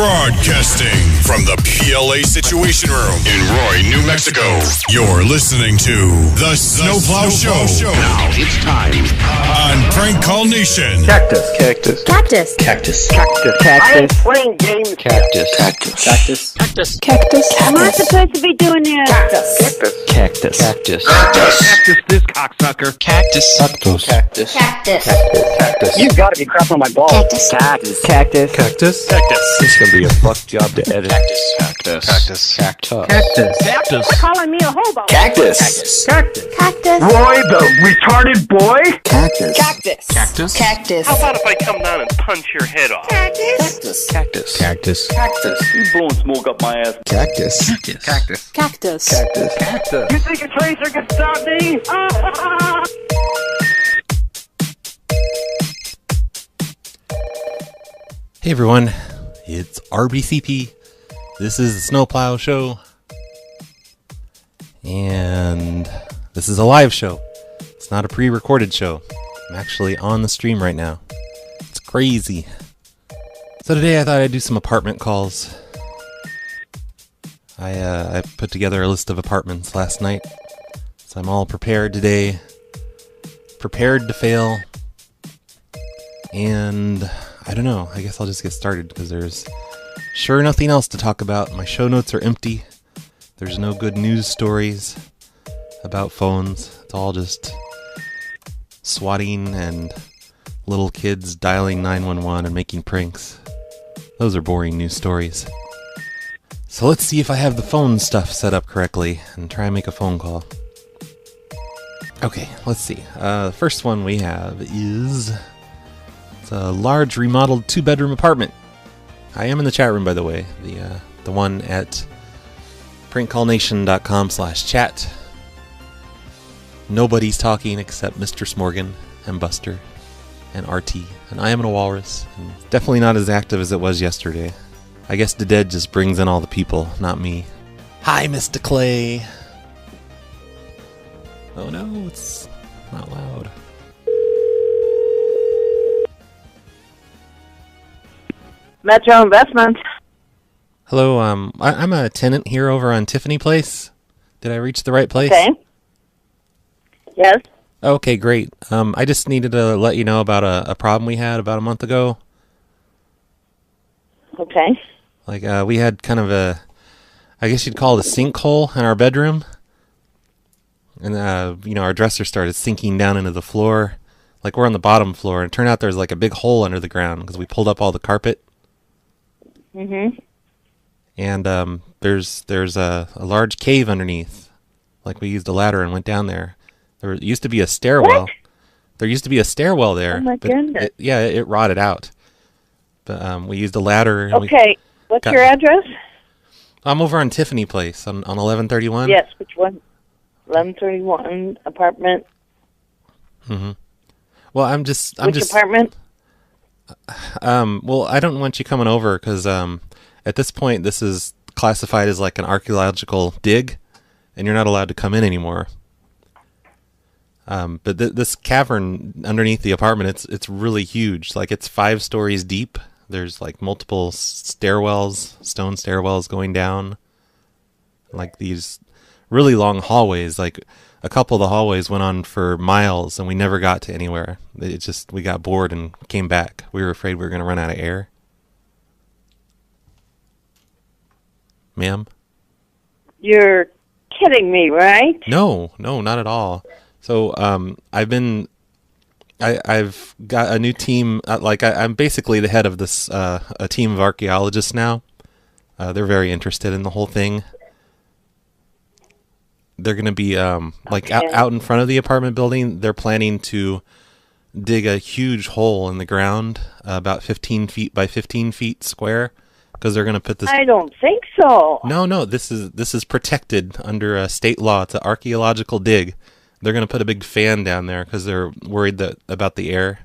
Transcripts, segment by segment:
Broadcasting from the PLA Situation Room in Roy, New Mexico. You're listening to The Snowplow Show. Now it's time on Prank Call Nation. Cactus. Cactus. Cactus. Cactus. Cactus. Cactus. I am playing games. Cactus. Cactus. Cactus. Cactus. Cactus. I'm not supposed to be doing this. Cactus. Cactus. Cactus. Cactus this cocksucker. Cactus. Cactus. Cactus. Cactus. Cactus. You've got to be crap on my balls. Cactus. Cactus. Cactus. Cactus. Cactus. It's gonna be a fuck job to edit. Cactus. Cactus. Cactus. Cactus. Cactus. Cactus. Calling me a hobo. Cactus. Cactus. Cactus. Cactus. Roy, the retarded boy. Cactus. Cactus. Cactus. Cactus. How about if I come down and punch your head off? Cactus. Cactus. Cactus. Cactus. You blowing smoke up my ass. Cactus. Cactus. Cactus. Cactus. Cactus. Cactus. You think a tracer can stop me? Hey everyone, it's RBCP. This is the Snowplow Show. And this is a live show. It's not a pre-recorded show. I'm actually on the stream right now. It's crazy. So today I thought I'd do some apartment calls. I put together a list of apartments last night. So I'm all prepared today. Prepared to fail. And I don't know, I guess I'll just get started because there's sure nothing else to talk about. My show notes are empty. There's no good news stories about phones. It's all just swatting and little kids dialing 911 and making pranks. Those are boring news stories. So let's see if I have the phone stuff set up correctly and try and make a phone call. Okay, let's see. The first one we have is... it's a large remodeled 2-bedroom apartment. I am in the chat room, by the way. The one at prankcallnation.com/chat. Nobody's talking except Mr. Smorgan and Buster and RT. And I am in a walrus. And definitely not as active as it was yesterday. I guess the dead just brings in all the people, not me. Hi, Mr. Clay. Oh no, it's not loud. Metro Investment. Hello, I'm a tenant here over on Tiffany Place. Did I reach the right place? Okay. Yes. Okay, great. I just needed to let you know about a problem we had about a month ago. Okay. Like, we had kind of I guess you'd call it a sinkhole in our bedroom. And, our dresser started sinking down into the floor. Like, we're on the bottom floor, and it turned out there's like a big hole under the ground because we pulled up all the carpet. Mm-hmm. And there's a large cave underneath. Like, we used a ladder and went down there. There used to be a stairwell. What? There used to be a stairwell there. Oh my goodness. It rotted out. But we used a ladder. And Okay. What's your address? I'm over on Tiffany Place on 1131. Yes, which one? 1131 apartment. Mm-hmm. Well, I'm just Which apartment? Well, I don't want you coming over because at this point this is classified as like an archaeological dig, and you're not allowed to come in anymore. But this cavern underneath the apartment, it's really huge. Like, it's 5 stories deep. There's like multiple stairwells, stone stairwells going down. Like these really long hallways. Like, a couple of the hallways went on for miles, and we never got to anywhere. We got bored and came back. We were afraid we were going to run out of air. Ma'am? You're kidding me, right? No, not at all. So, I've got a new team. I'm basically the head of this a team of archaeologists now. They're very interested in the whole thing. They're going to be out in front of the apartment building. They're planning to dig a huge hole in the ground, about 15 feet by 15 feet square, because they're going to put this. I don't think so. No. This is protected under state law. It's an archaeological dig. They're going to put a big fan down there because they're worried about the air.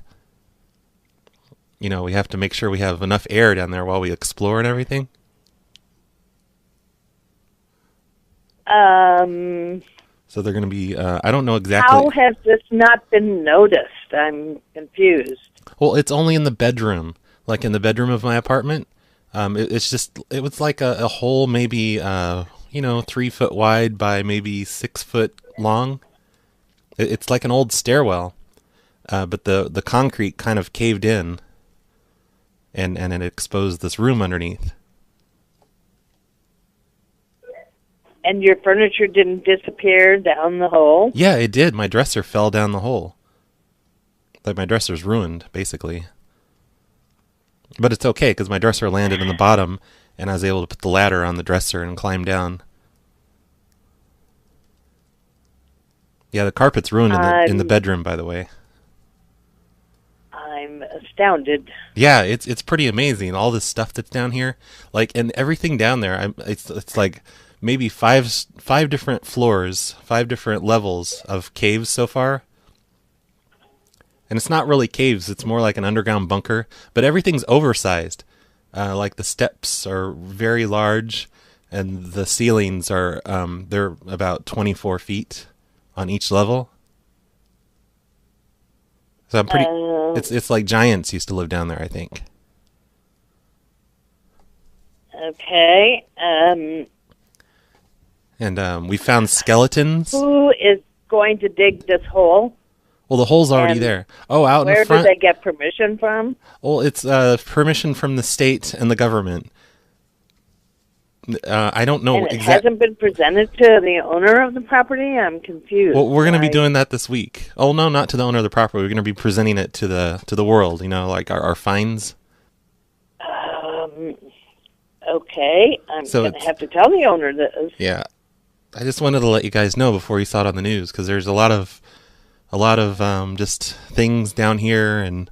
We have to make sure we have enough air down there while we explore and everything. So they're going to be, I don't know exactly. How has this not been noticed? I'm confused. Well, it's only in the bedroom. Like, in the bedroom of my apartment, It was like a hole maybe 3 foot wide by maybe 6 foot long. It's like an old stairwell, but the concrete kind of caved in, and it exposed this room underneath. And your furniture didn't disappear down the hole? Yeah, it did. My dresser fell down the hole. Like, my dresser's ruined, basically. But it's okay, because my dresser landed in the bottom, and I was able to put the ladder on the dresser and climb down. Yeah, the carpet's ruined in the bedroom, by the way. I'm astounded. Yeah, it's pretty amazing. All this stuff that's down here, like, and everything down there. It's like maybe five different floors, 5 different levels of caves so far. And it's not really caves; it's more like an underground bunker. But everything's oversized. Like the steps are very large, and the ceilings are they're about 24 feet on each level. So I'm pretty. It's like giants used to live down there, I think. Okay. And we found skeletons. Who is going to dig this hole? Well, the hole's already there. Oh, out in front. Where did they get permission from? Well, it's permission from the state and the government. I don't know And it hasn't been presented to the owner of the property? I'm confused. Well, we're going to be doing that this week. Oh, no, not to the owner of the property. We're going to be presenting it to the world, like our fines. Okay. I'm going to have to tell the owner this. Yeah. I just wanted to let you guys know before you saw it on the news, because there's a lot of just things down here and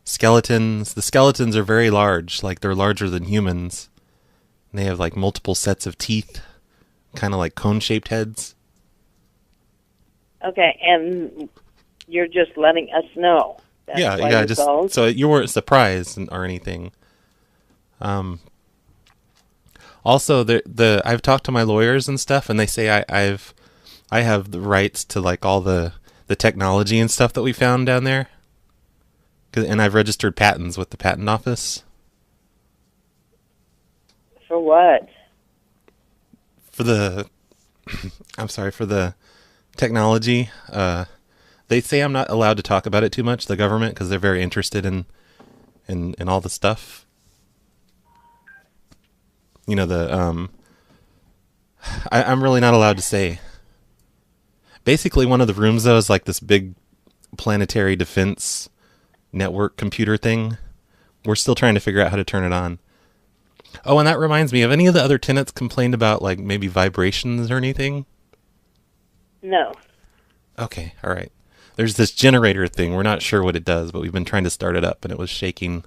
skeletons. The skeletons are very large, like they're larger than humans. And they have like multiple sets of teeth, kind of like cone-shaped heads. Okay, and you're just letting us know. That's Yeah, just called. So you weren't surprised or anything. Also, I've talked to my lawyers and stuff, and they say I have the rights to like all the technology and stuff that we found down there. And I've registered patents with the patent office. For what? For the technology. They say I'm not allowed to talk about it too much, the government, because they're very interested in all the stuff. I'm really not allowed to say. Basically, one of the rooms, though, is like this big planetary defense network computer thing. We're still trying to figure out how to turn it on. Oh, and that reminds me, have any of the other tenants complained about, like, maybe vibrations or anything? No. Okay, all right. There's this generator thing. We're not sure what it does, but we've been trying to start it up, and it was shaking.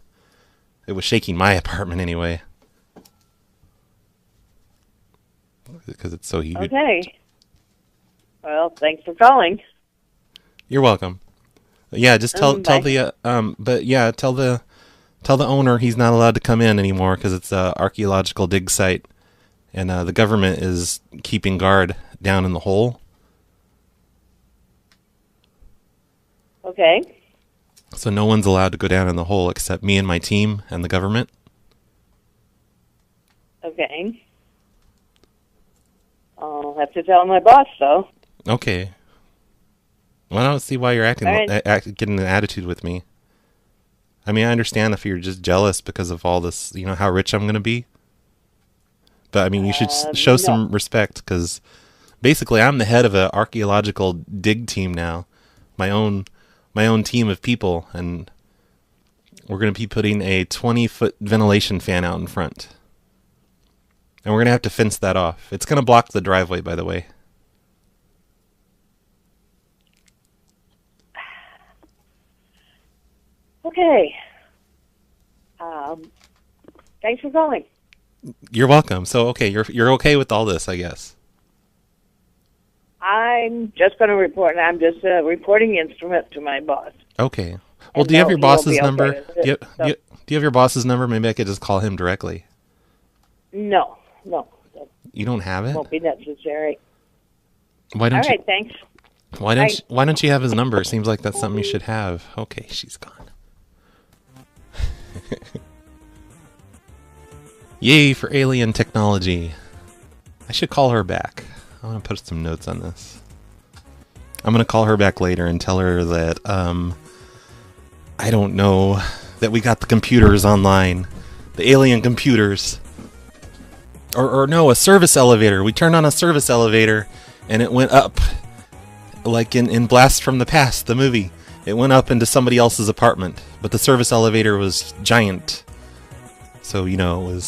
It was shaking my apartment anyway. Because it's so huge. Okay. Well, thanks for calling. You're welcome. Yeah, just tell the owner he's not allowed to come in anymore because it's a archaeological dig site, and the government is keeping guard down in the hole. Okay. So no one's allowed to go down in the hole except me and my team and the government. Okay. I'll have to tell my boss, though. Okay. Well, I don't see why you're getting an attitude with me. I mean, I understand if you're just jealous because of all this, how rich I'm going to be. But, I mean, you should show some respect, because basically I'm the head of an archaeological dig team now. My own team of people, and we're going to be putting a 20-foot ventilation fan out in front. And we're going to have to fence that off. It's going to block the driveway, by the way. Okay. Thanks for calling. You're welcome. So, okay, you're okay with all this, I guess. I'm just going to report. I'm just a reporting instrument to my boss. Okay. Well, do you have your boss's number? Do you have your boss's number? Maybe I could just call him directly. No. You don't have it? Won't be necessary. Why don't All right, thanks. Why don't you have his number? It seems like that's something you should have. Okay, she's gone. Yay for alien technology. I should call her back. I want to put some notes on this. I'm going to call her back later and tell her that, I don't know, that we got the computers online. The alien computers. Or no, a service elevator. We turned on a service elevator and it went up. Like in Blast from the Past, the movie. It went up into somebody else's apartment. But the service elevator was giant. So, you know,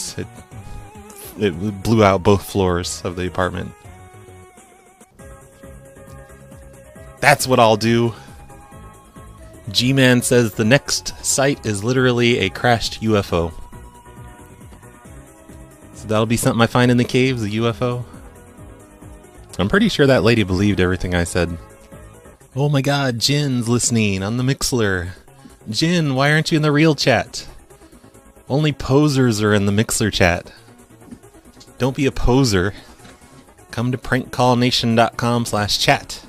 it blew out both floors of the apartment. That's what I'll do. G-Man says the next site is literally a crashed UFO. So that'll be something I find in the caves, a UFO. I'm pretty sure that lady believed everything I said. Oh my god, Jin's listening on the Mixler. Jin, why aren't you in the real chat? Only posers are in the Mixler chat. Don't be a poser. Come to prankcallnation.com/chat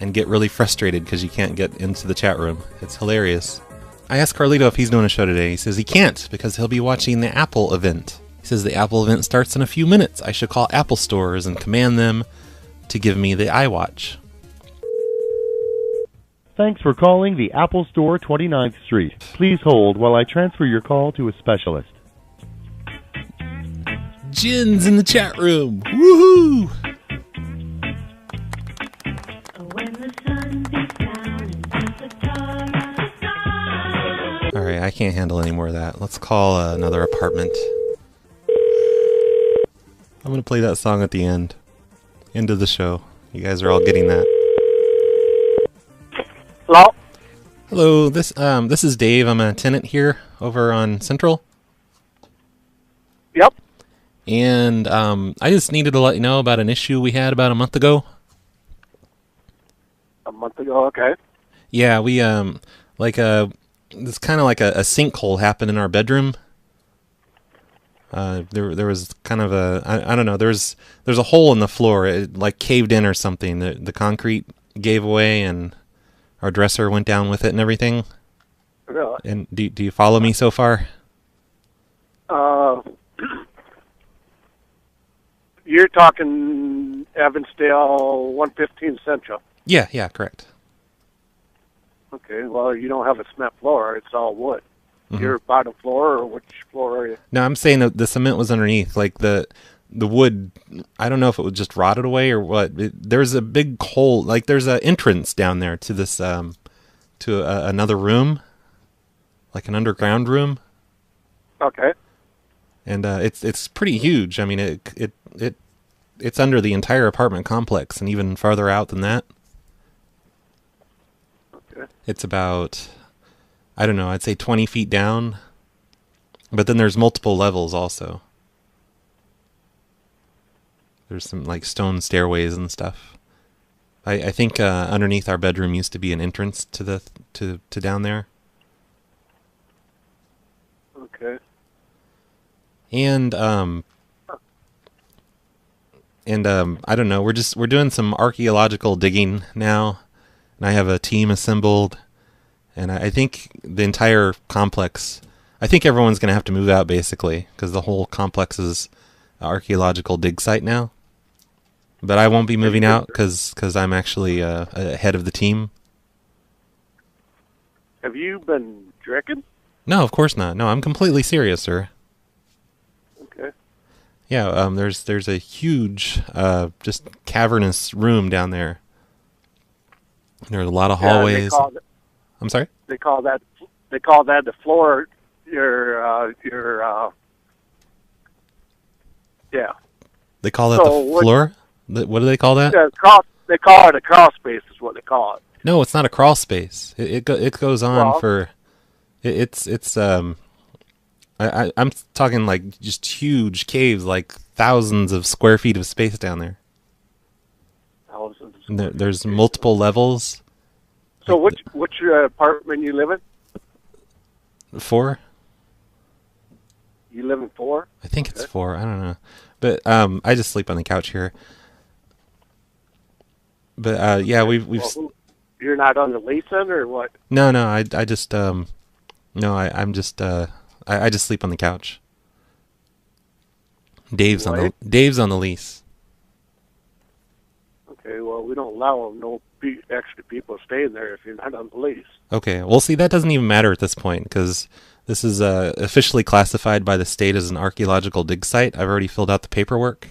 and get really frustrated because you can't get into the chat room. It's hilarious. I asked Carlito if he's doing a show today. He says he can't because he'll be watching the Apple event. He says the Apple event starts in a few minutes. I should call Apple stores and command them to give me the iWatch. Thanks for calling the Apple Store, 29th Street. Please hold while I transfer your call to a specialist. Jin's in the chat room. Woohoo! Alright, I can't handle any more of that. Let's call another apartment. I'm gonna play that song at the end. End of the show. You guys are all getting that. Hello? Hello, this is Dave. I'm a tenant here over on Central. Yep. And I just needed to let you know about an issue we had about a month ago. A month ago, okay. Yeah, we it's kind of like a sinkhole happened in our bedroom. There was kind of I don't know, there's a hole in the floor. It like caved in or something. The concrete gave away and our dresser went down with it and everything. Really? And do you follow me so far? You're talking Evansdale 115 Central. Yeah, correct. Okay, well, you don't have a cement floor. It's all wood. Mm-hmm. Your bottom floor, or which floor are you? No, I'm saying that the cement was underneath. Like the wood, I don't know if it was just rotted away or what. There's a big hole. Like there's an entrance down there to this, another room. Like an underground room. Okay. And it's pretty huge. I mean, it's under the entire apartment complex and even farther out than that. Okay. It's about, I don't know, I'd say 20 feet down. But then there's multiple levels also. There's some like stone stairways and stuff. I think underneath our bedroom used to be an entrance to down there. Okay. And I don't know, we're doing some archaeological digging now, and I have a team assembled, and I think the entire complex, I think everyone's going to have to move out basically, because the whole complex is an archaeological dig site now. But I won't be moving out because I'm actually head of the team. Have you been drinking? No, of course not. No, I'm completely serious, sir. Okay. Yeah, there's a huge, just cavernous room down there. There's a lot of hallways. I'm sorry? They call that the floor. Yeah. They call that the floor? What do they call that? They call it a crawl space is what they call it. No, it's not a crawl space. It goes on for... I'm talking like just huge caves, like thousands of square feet of space down there. Thousands. And there's multiple levels. So which apartment you live in? 4? You live in 4? I think it's 4. I don't know. But I just sleep on the couch here. But yeah, we've you're not on the lease then, or what? No, I just I'm just I just sleep on the couch. Dave's on the lease. Okay, well, we don't allow no extra people staying there if you're not on the lease. Okay, well, see, that doesn't even matter at this point because this is officially classified by the state as an archaeological dig site. I've already filled out the paperwork,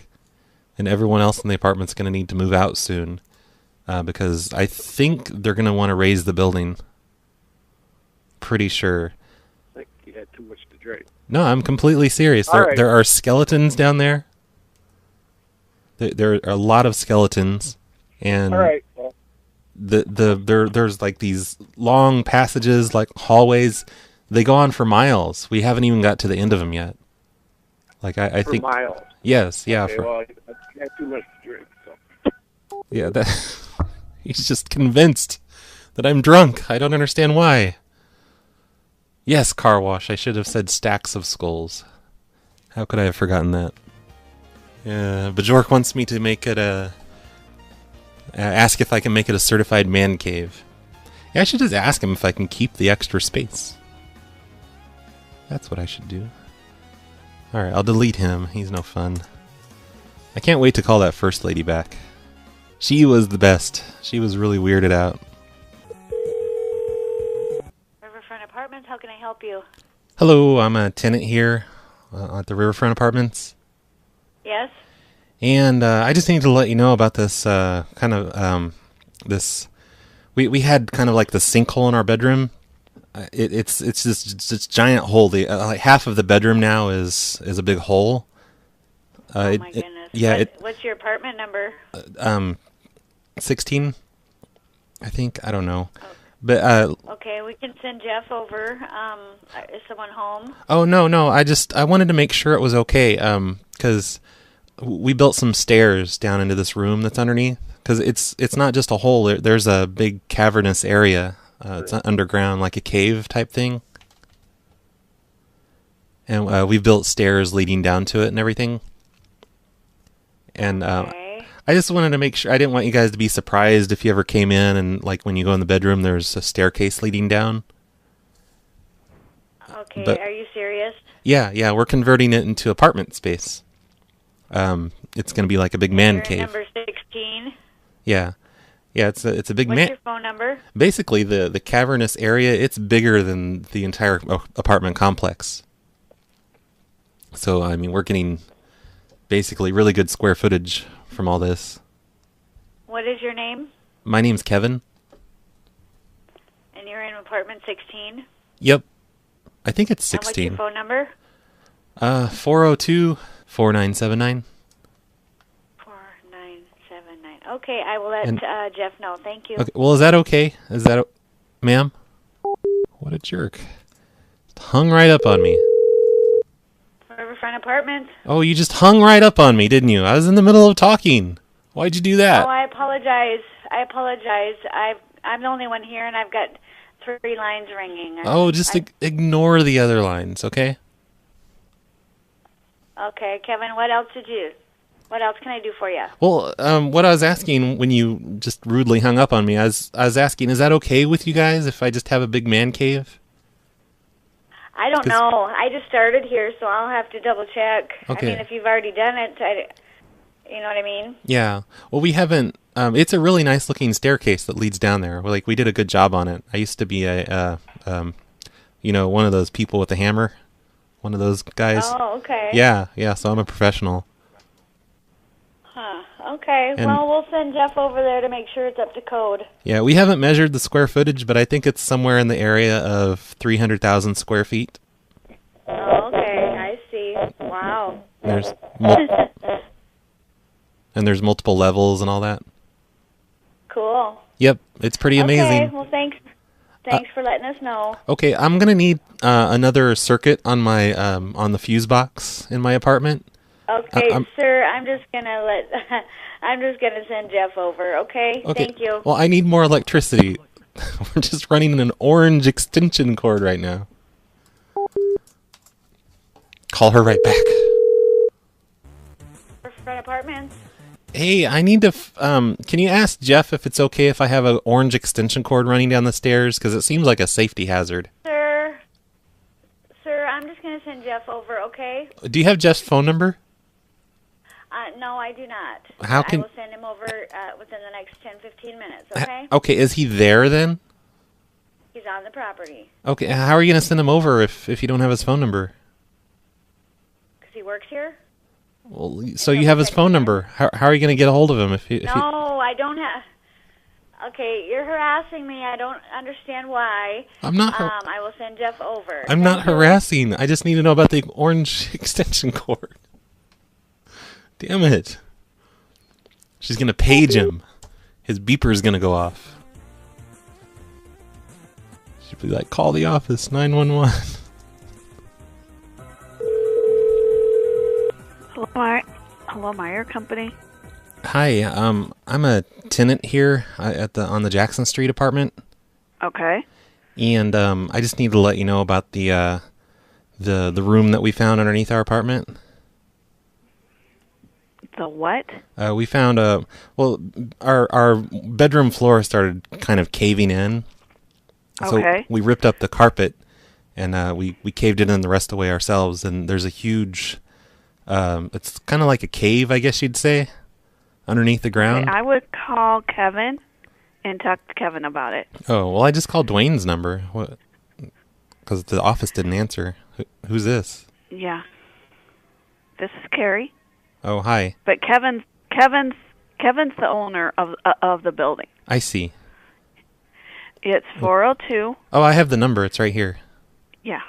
and everyone else in the apartment's going to need to move out soon because I think they're going to want to raise the building. Pretty sure. I think you had too much to drink. No, I'm completely serious. All There are skeletons down there. There are a lot of skeletons, and All right. Well, there's like these long passages, like hallways. They go on for miles. We haven't even got to the end of them yet. Like I for think miles. yes, yeah. Okay, well, you had too much to drink. So. Yeah, that he's just convinced that I'm drunk. I don't understand why. Yes, car wash. I should have said stacks of skulls. How could I have forgotten that? Yeah, Bajork wants me to make it ask if I can make it a certified man cave. Yeah, I should just ask him if I can keep the extra space. That's what I should do. Alright, I'll delete him. He's no fun. I can't wait to call that first lady back. She was the best. She was really weirded out. Riverfront Apartments, how can I help you? Hello, I'm a tenant here at the Riverfront Apartments. Yes? And I just need to let you know about this we had kind of like the sinkhole in our bedroom. It's this giant hole. Like half of the bedroom now is a big hole. Oh my goodness. Yeah. What's your apartment number? 16, I think. I don't know. Oh. But Okay, we can send Jeff over. Is someone home? oh no, I wanted to make sure it was okay. Because we built some stairs down into this room that's underneath. Because it's not just a hole. There's a big cavernous area. It's underground, like a cave type thing. And we built stairs leading down to it and everything. And Okay. I just wanted to make sure. I didn't want you guys to be surprised if you ever came in and, like, when you go in the bedroom, there's a staircase leading down. Okay, But- are you serious? Yeah, we're converting it into apartment space. It's going to be like a big man You're cave. number 16. Yeah, it's a big What's man. your phone number? Basically, the cavernous area, it's bigger than the entire apartment complex. So, I mean, we're getting basically really good square footage from all this. What is your name? My name's Kevin. And you're in apartment 16? Yep. I think it's And what's your 16. phone number? 402-4979. 4979. Okay, I will let And- Jeff know. Thank you. Okay, well, is that okay? Is that... Ma'am? What a jerk. Hung right up on me. Riverfront Apartments. Oh, you just hung right up on me, didn't you? I was in the middle of talking. Why'd you do that? Oh, I apologize. I'm the only one here, and I've got 3 lines ringing. Oh, just ignore the other lines, okay? Okay, Kevin, what else can I do for you? Well, what I was asking when you just rudely hung up on me, I was asking, is that okay with you guys if I just have a big man cave? I don't know. I just started here, so I'll have to double check. Okay. I mean, if you've already done it, you know what I mean? Yeah. Well, we haven't. It's a really nice looking staircase that leads down there. Like, we did a good job on it. I used to be one of those people with a hammer, one of those guys. Oh, okay. Yeah. So I'm a professional. Huh. Okay. And- Well, we'll send Jeff over there to make sure it's up to code. Yeah, we haven't measured the square footage, but I think it's somewhere in the area of 300,000 square feet. Oh, okay. I see. Wow. There's and there's multiple levels and all that. Cool. Yep, it's pretty amazing. Okay. Well, thanks for letting us know. Okay, I'm gonna need another circuit on my on the fuse box in my apartment. Okay, I'm- sir. I'm just gonna send Jeff over. Okay. Okay. Thank you. Well, I need more electricity. We're just running an orange extension cord right now. Call her right back. Riverfront Apartments. Hey, I need to. Can you ask Jeff if it's okay if I have an orange extension cord running down the stairs? Because it seems like a safety hazard. Sir, I'm just gonna send Jeff over. Okay. Do you have Jeff's phone number? No, I do not. How can... I will send him over within the next 10-15 minutes, okay? Okay, is he there then? He's on the property. Okay, how are you going to send him over if you don't have his phone number? Because he works here? Well, so you have his phone number. How are you going to get a hold of him? No, I don't have... Okay, you're harassing me. I don't understand why. I'm not... I will send Jeff over. I'm not harassing. I just need to know about the orange extension cord. Damn it. She's going to page him. His beeper is going to go off. She'll be like, call the office, 911. Hello, Meyer Company. Hi, I'm a tenant here on the Jackson Street apartment. Okay. And I just need to let you know about the room that we found underneath our apartment. The what? We found our bedroom floor started kind of caving in. Okay. So we ripped up the carpet and we caved it in the rest of the way ourselves. And there's a huge, it's kind of like a cave, I guess you'd say, underneath the ground. Okay, I would call Kevin and talk to Kevin about it. Oh, well, I just called Dwayne's number. What? Because the office didn't answer. Who's this? Yeah. This is Carrie. Oh, hi. But Kevin's the owner of the building. I see. It's 402. Oh, I have the number. It's right here. Yeah.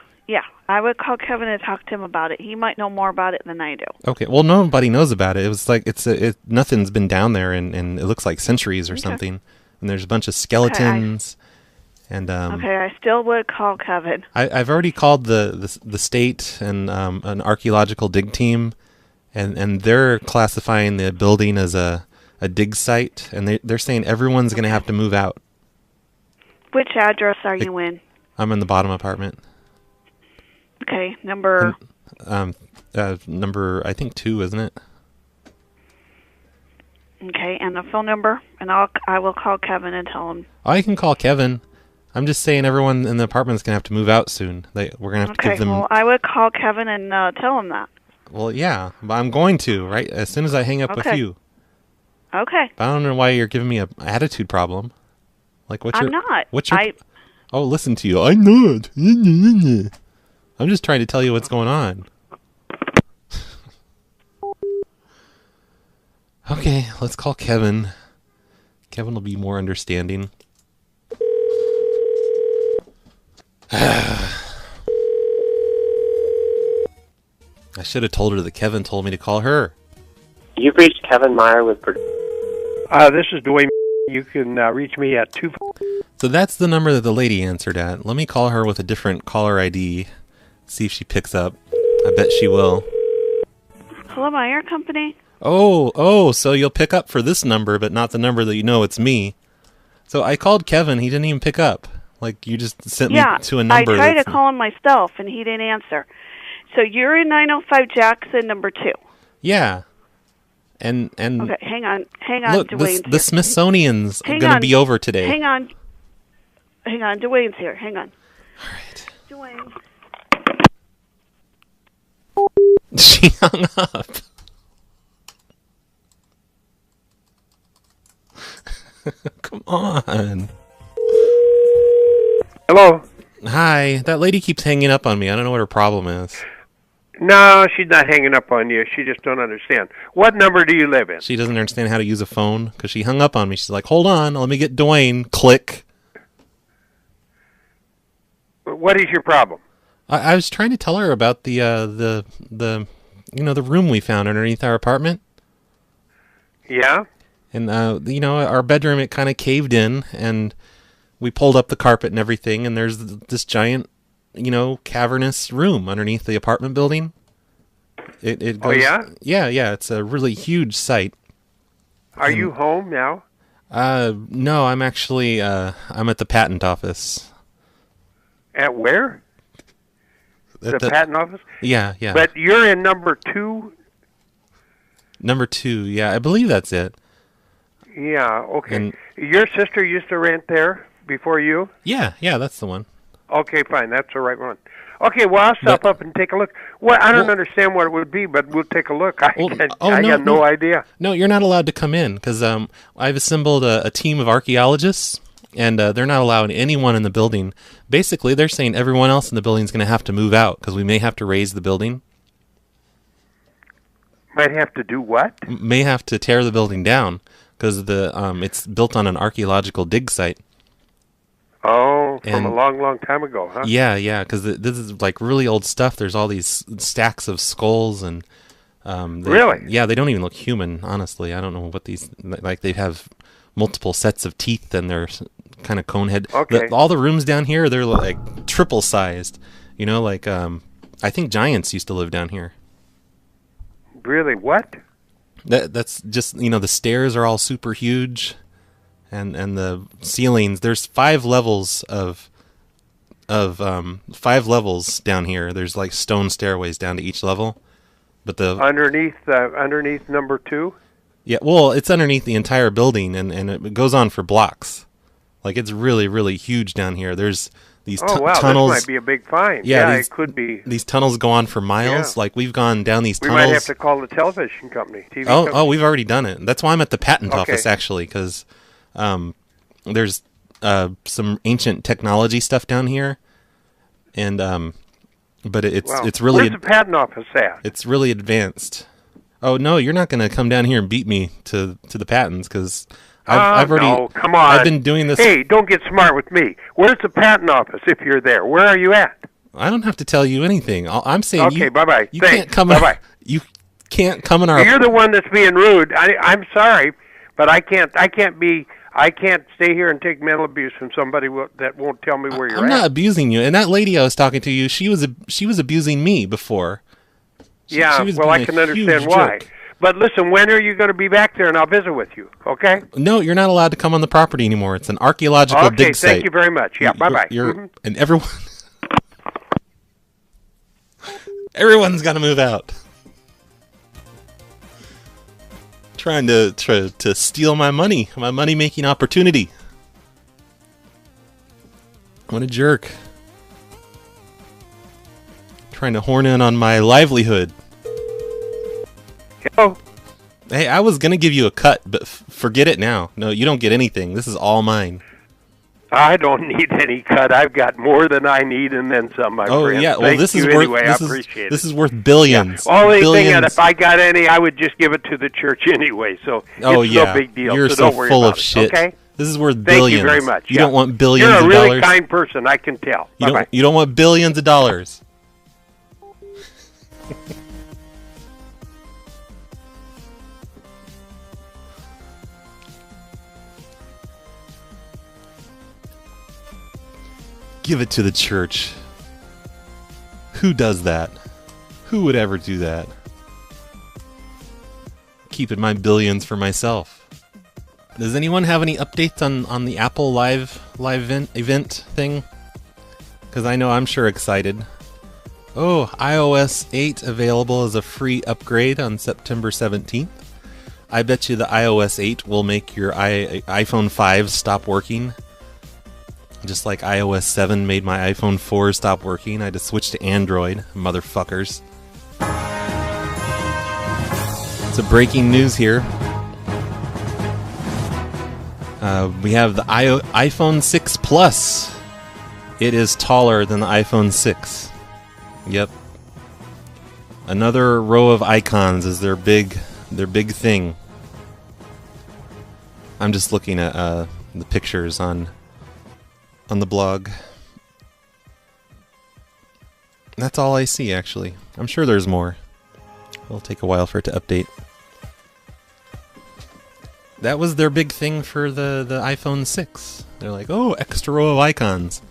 I would call Kevin and talk to him about it. He might know more about it than I do. Okay. Well, nobody knows about it. It was like nothing's been down there, and it looks like centuries or something. And there's a bunch of skeletons. Okay, I still would call Kevin. I've already called the state and an archaeological dig team, and they're classifying the building as a dig site, and they're saying everyone's going to have to move out. Which address are you in? I'm in the bottom apartment. Okay, number... Number, I think 2, isn't it? Okay, and the phone number, and I will call Kevin and tell him. I can call Kevin. I'm just saying everyone in the apartment's going to have to move out soon. We're going to have to give them... Okay, well, I would call Kevin and tell him that. Well, yeah, but I'm going to, right? As soon as I hang up with you. Okay. But I don't know why you're giving me an attitude problem. Like, I'm not. Oh, listen to you. I'm not. I'm just trying to tell you what's going on. Okay, let's call Kevin. Kevin will be more understanding. I should have told her that Kevin told me to call her. You've reached Kevin Meyer with... This is Dwayne. You can reach me at 2... So that's the number that the lady answered at. Let me call her with a different caller ID. See if she picks up. I bet she will. Hello, Meyer Company. Oh, so you'll pick up for this number, but not the number that you know it's me. So I called Kevin. He didn't even pick up. Like, you just sent me to a number. I tried to call him myself, and he didn't answer. So you're in 905 Jackson, number 2. Yeah. And okay, hang on, look, the Smithsonian's going to be over today. Hang on, Dwayne's here. Hang on. All right. Dwayne. She hung up. Come on. Hello. Hi. That lady keeps hanging up on me. I don't know what her problem is. No, she's not hanging up on you. She just don't understand. What number do you live in? She doesn't understand how to use a phone because she hung up on me. She's like, hold on, let me get Dwayne. Click. What is your problem? I was trying to tell her about the room we found underneath our apartment. Yeah? And, our bedroom, it kind of caved in, and we pulled up the carpet and everything, and there's this giant, cavernous room underneath the apartment building. It goes, oh, yeah? Yeah, it's a really huge site. Are you home now? No, I'm actually, I'm at the patent office. At where? The patent office? Yeah. But you're in number 2? Number 2, yeah, I believe that's it. Yeah, okay. And your sister used to rent there before you? Yeah, that's the one. Okay, fine. That's the right one. Okay, well, I'll stop up and take a look. Well, I don't understand what it would be, but we'll take a look. I got no idea. No, you're not allowed to come in because I've assembled a team of archaeologists, and they're not allowing anyone in the building. Basically, they're saying everyone else in the building is going to have to move out because we may have to raise the building. Might have to do what? May have to tear the building down because it's built on an archaeological dig site. Oh, from a long, long time ago, huh? Yeah, because this is like really old stuff. There's all these stacks of skulls and really? Yeah, they don't even look human, honestly. I don't know what these like. They have multiple sets of teeth and they're kind of cone head. Okay. All the rooms down here, they're like triple sized. You know, like I think giants used to live down here. Really? What? That's just, you know, the stairs are all super huge, and the ceilings. There's 5 levels of 5 levels down here. There's like stone stairways down to each level, but the underneath number 2. Yeah, well, it's underneath the entire building, and it goes on for blocks. Like it's really, really huge down here. There's these tunnels. This might be a big find. Yeah, it could be. These tunnels go on for miles. Yeah. Like we've gone down these tunnels. We might have to call the television company. TV company. We've already done it. That's why I'm at the patent office actually, because there's some ancient technology stuff down here, and but it's really. Where's the patent office at? It's really advanced. Oh no, you're not going to come down here and beat me to the patents because. I've already. No, come on. I've been doing this. Hey, don't get smart with me. Where's the patent office if you're there? Where are you at? I don't have to tell you anything. I'm saying okay, bye-bye. You Thanks. can't come. Bye-bye. You can't come in our. You're the one that's being rude. I'm sorry, but I can't stay here and take mental abuse from somebody that won't tell me where you're at. I'm not abusing you. And that lady I was talking to you, she was abusing me before. She well, I can understand why. Jerk. But listen, when are you going to be back there, and I'll visit with you, okay? No, you're not allowed to come on the property anymore. It's an archaeological dig site. Okay, thank you very much. Yeah, bye-bye. And everyone's got to move out. Trying to steal my money-making opportunity. What a jerk. Trying to horn in on my livelihood. Hello? Hey, I was going to give you a cut, but forget it now. No, you don't get anything. This is all mine. I don't need any cut. I've got more than I need and then some, my friend. Oh, yeah. Well, this is worth, I appreciate it. This is worth billions. Yeah. Only thing that if I got any, I would just give it to the church anyway. So it's no big deal. You're so so don't worry full about of shit. Okay? This is worth billions. Thank you very much. You don't want billions of dollars. You're a really kind person, I can tell. Bye-bye. You don't want billions of dollars. Give it to the church. Who does that? Who would ever do that? Keeping my billions for myself. Does anyone have any updates on the Apple live event thing? Because I know I'm sure excited. Oh, iOS 8 available as a free upgrade on September 17th. I bet you the iOS 8 will make your iPhone 5 stop working. Just like iOS 7 made my iPhone 4 stop working, I just switched to Android, motherfuckers. It's a breaking news here. We have the iPhone 6 Plus. It is taller than the iPhone 6. Yep. Another row of icons is their big thing. I'm just looking at the pictures on the blog. That's all I see, actually. I'm sure there's more. It'll take a while for it to update. That was their big thing for the iPhone 6. They're like, oh, extra row of icons.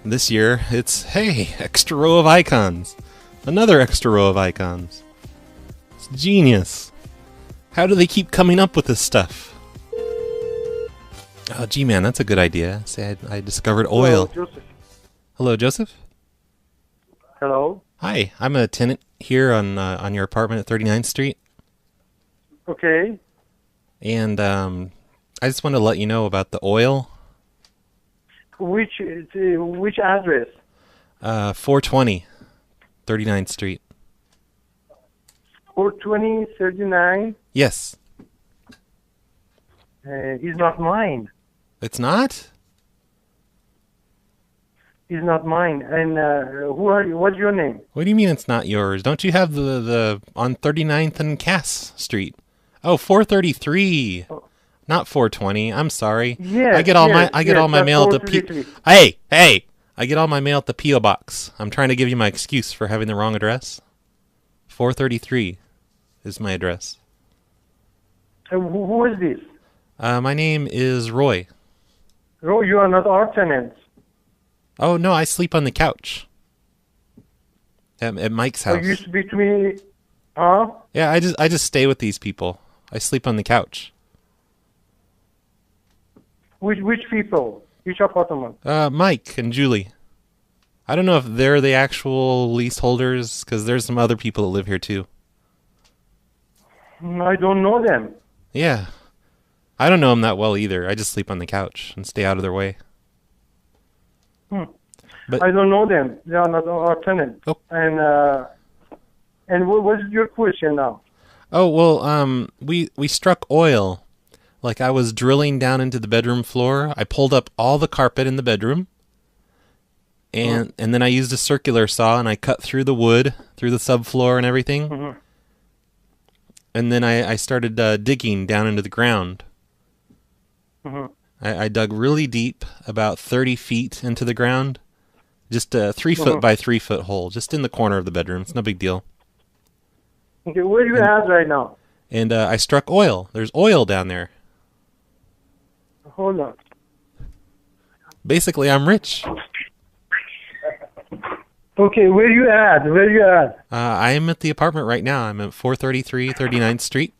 This year, it's, hey, extra row of icons. Another extra row of icons. It's genius. How do they keep coming up with this stuff? Oh, gee, man, that's a good idea. Say I discovered oil. Hello, Joseph. Hello, Joseph? Hello. Hi, I'm a tenant here on your apartment at 39th Street. Okay. And I just wanted to let you know about the oil. Which address? 420, 39th Street. 420, 39. Yes. He's not mine. It's not? He's not mine. And who are you? What's your name? What do you mean it's not yours? Don't you have the on 39th and Cass Street? Oh, 433. Not 420. I'm sorry. Yes, I get all my mail at the 433. Hey. I get all my mail at the PO box. I'm trying to give you my excuse for having the wrong address. 433 is my address. Who is this? My name is Roy. Oh, you are not our tenant. Oh no, I sleep on the couch. At Mike's house. You speak to me, huh? Yeah, I just stay with these people. I sleep on the couch. Which people? Which apartment? Mike and Julie. I don't know if they're the actual leaseholders, because there's some other people that live here too. I don't know them. Yeah. I don't know them that well either. I just sleep on the couch and stay out of their way. But I don't know them. They are not our tenants. Oh. And what's your question now? Oh, well, we struck oil. Like I was drilling down into the bedroom floor. I pulled up all the carpet in the bedroom. And then I used a circular saw and I cut through the wood, through the subfloor and everything. Mm-hmm. And then I started digging down into the ground. Mm-hmm. I dug really deep, about 30 feet into the ground. Just a 3 foot by 3 foot hole, just in the corner of the bedroom. It's no big deal. Okay, where are you at right now? And I struck oil. There's oil down there. Hold on. Basically, I'm rich. Okay, where you at? Where you at? I'm at the apartment right now. I'm at 433 39th Street.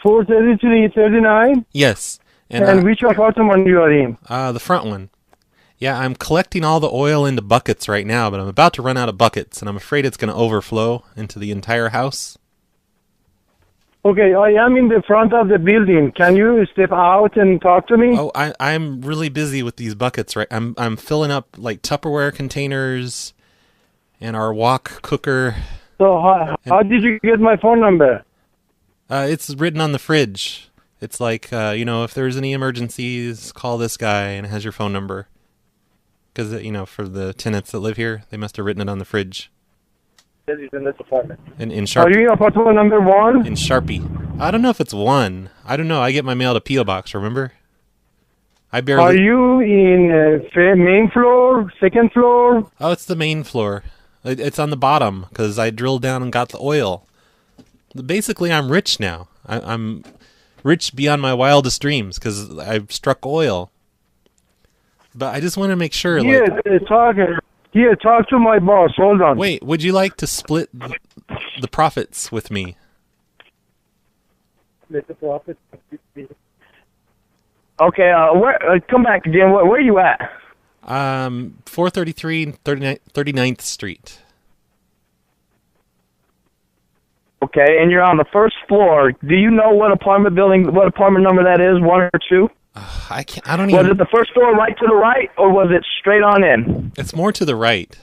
433, 39? Yes. And which apartment you are in? The front one. Yeah, I'm collecting all the oil into buckets right now, but I'm about to run out of buckets, and I'm afraid it's going to overflow into the entire house. Okay, I am in the front of the building. Can you step out and talk to me? Oh, I'm really busy with these buckets, right? I'm filling up like Tupperware containers and our wok cooker. So how did you get my phone number? It's written on the fridge. It's like, if there's any emergencies, call this guy, and it has your phone number. Because, for the tenants that live here, they must have written it on the fridge. He's in this apartment. In Sharpie. Are you in apartment number 1? In Sharpie. I don't know if it's 1. I don't know. I get my mail to P.O. Box, remember? Are you in main floor, second floor? Oh, it's the main floor. It's on the bottom, because I drilled down and got the oil. Basically, I'm rich now. I'm rich beyond my wildest dreams, because I struck oil. But I just want to make sure. Talk to my boss. Hold on. Wait, would you like to split the profits with me? Split the profits? Okay, come back again. Where are you at? 433 and 39th Street. Okay, and you're on the first floor. Do you know what apartment number that is, 1 or 2? I don't even... Was it the first door right to the right, or was it straight on in? It's more to the right,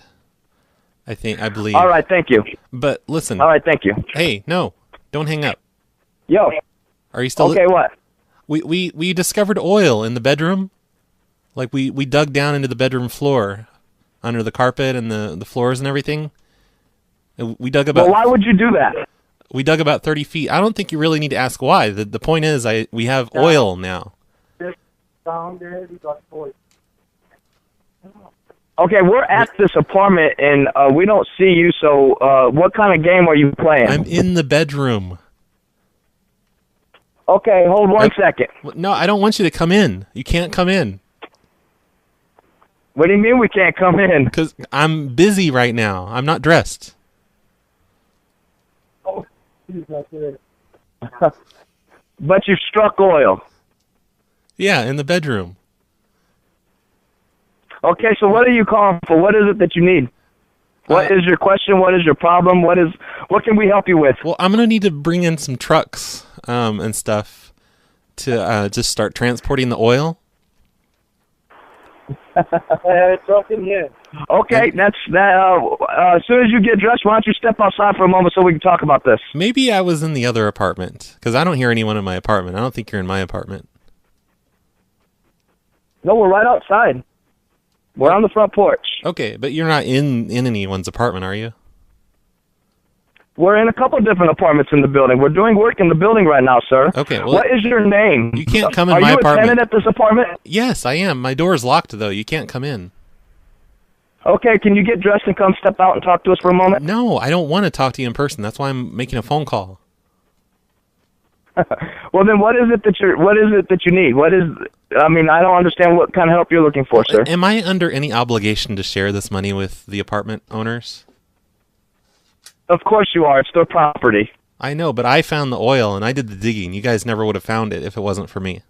I believe. All right, thank you. But listen. All right, thank you. Hey, no, don't hang up. Yo. Are you still... Okay, what? We discovered oil in the bedroom. Like, we dug down into the bedroom floor, under the carpet and the floors and everything. And we dug about... Well, why would you do that? We dug about 30 feet. I don't think you really need to ask why. The point is, we have oil now. Down there, we got oil. Okay, we're at this apartment, and we don't see you, so what kind of game are you playing? I'm in the bedroom. Okay, hold one second. No, I don't want you to come in. You can't come in. What do you mean we can't come in? Because I'm busy right now. I'm not dressed. Oh, he's not there. But you struck oil. Yeah, in the bedroom. Okay, so what are you calling for? What is it that you need? What is your question? What is your problem? What can we help you with? Well, I'm going to need to bring in some trucks and stuff to just start transporting the oil. I have a truck in here. Okay, that's that. As soon as you get dressed, why don't you step outside for a moment so we can talk about this? Maybe I was in the other apartment, because I don't hear anyone in my apartment. I don't think you're in my apartment. No, we're right outside. We're on the front porch. Okay, but you're not in anyone's apartment, are you? We're in a couple of different apartments in the building. We're doing work in the building right now, sir. Okay, well, what is your name? You can't come in Are my you a apartment. tenant at this apartment? Yes, I am. My door's locked, though. You can't come in. Okay, can you get dressed and come step out and talk to us for a moment? No, I don't want to talk to you in person. That's why I'm making a phone call. Well, then what is it that you need? I don't understand what kind of help you're looking for, sir. Am I under any obligation to share this money with the apartment owners? Of course you are. It's their property. I know, but I found the oil and I did the digging. You guys never would have found it if it wasn't for me.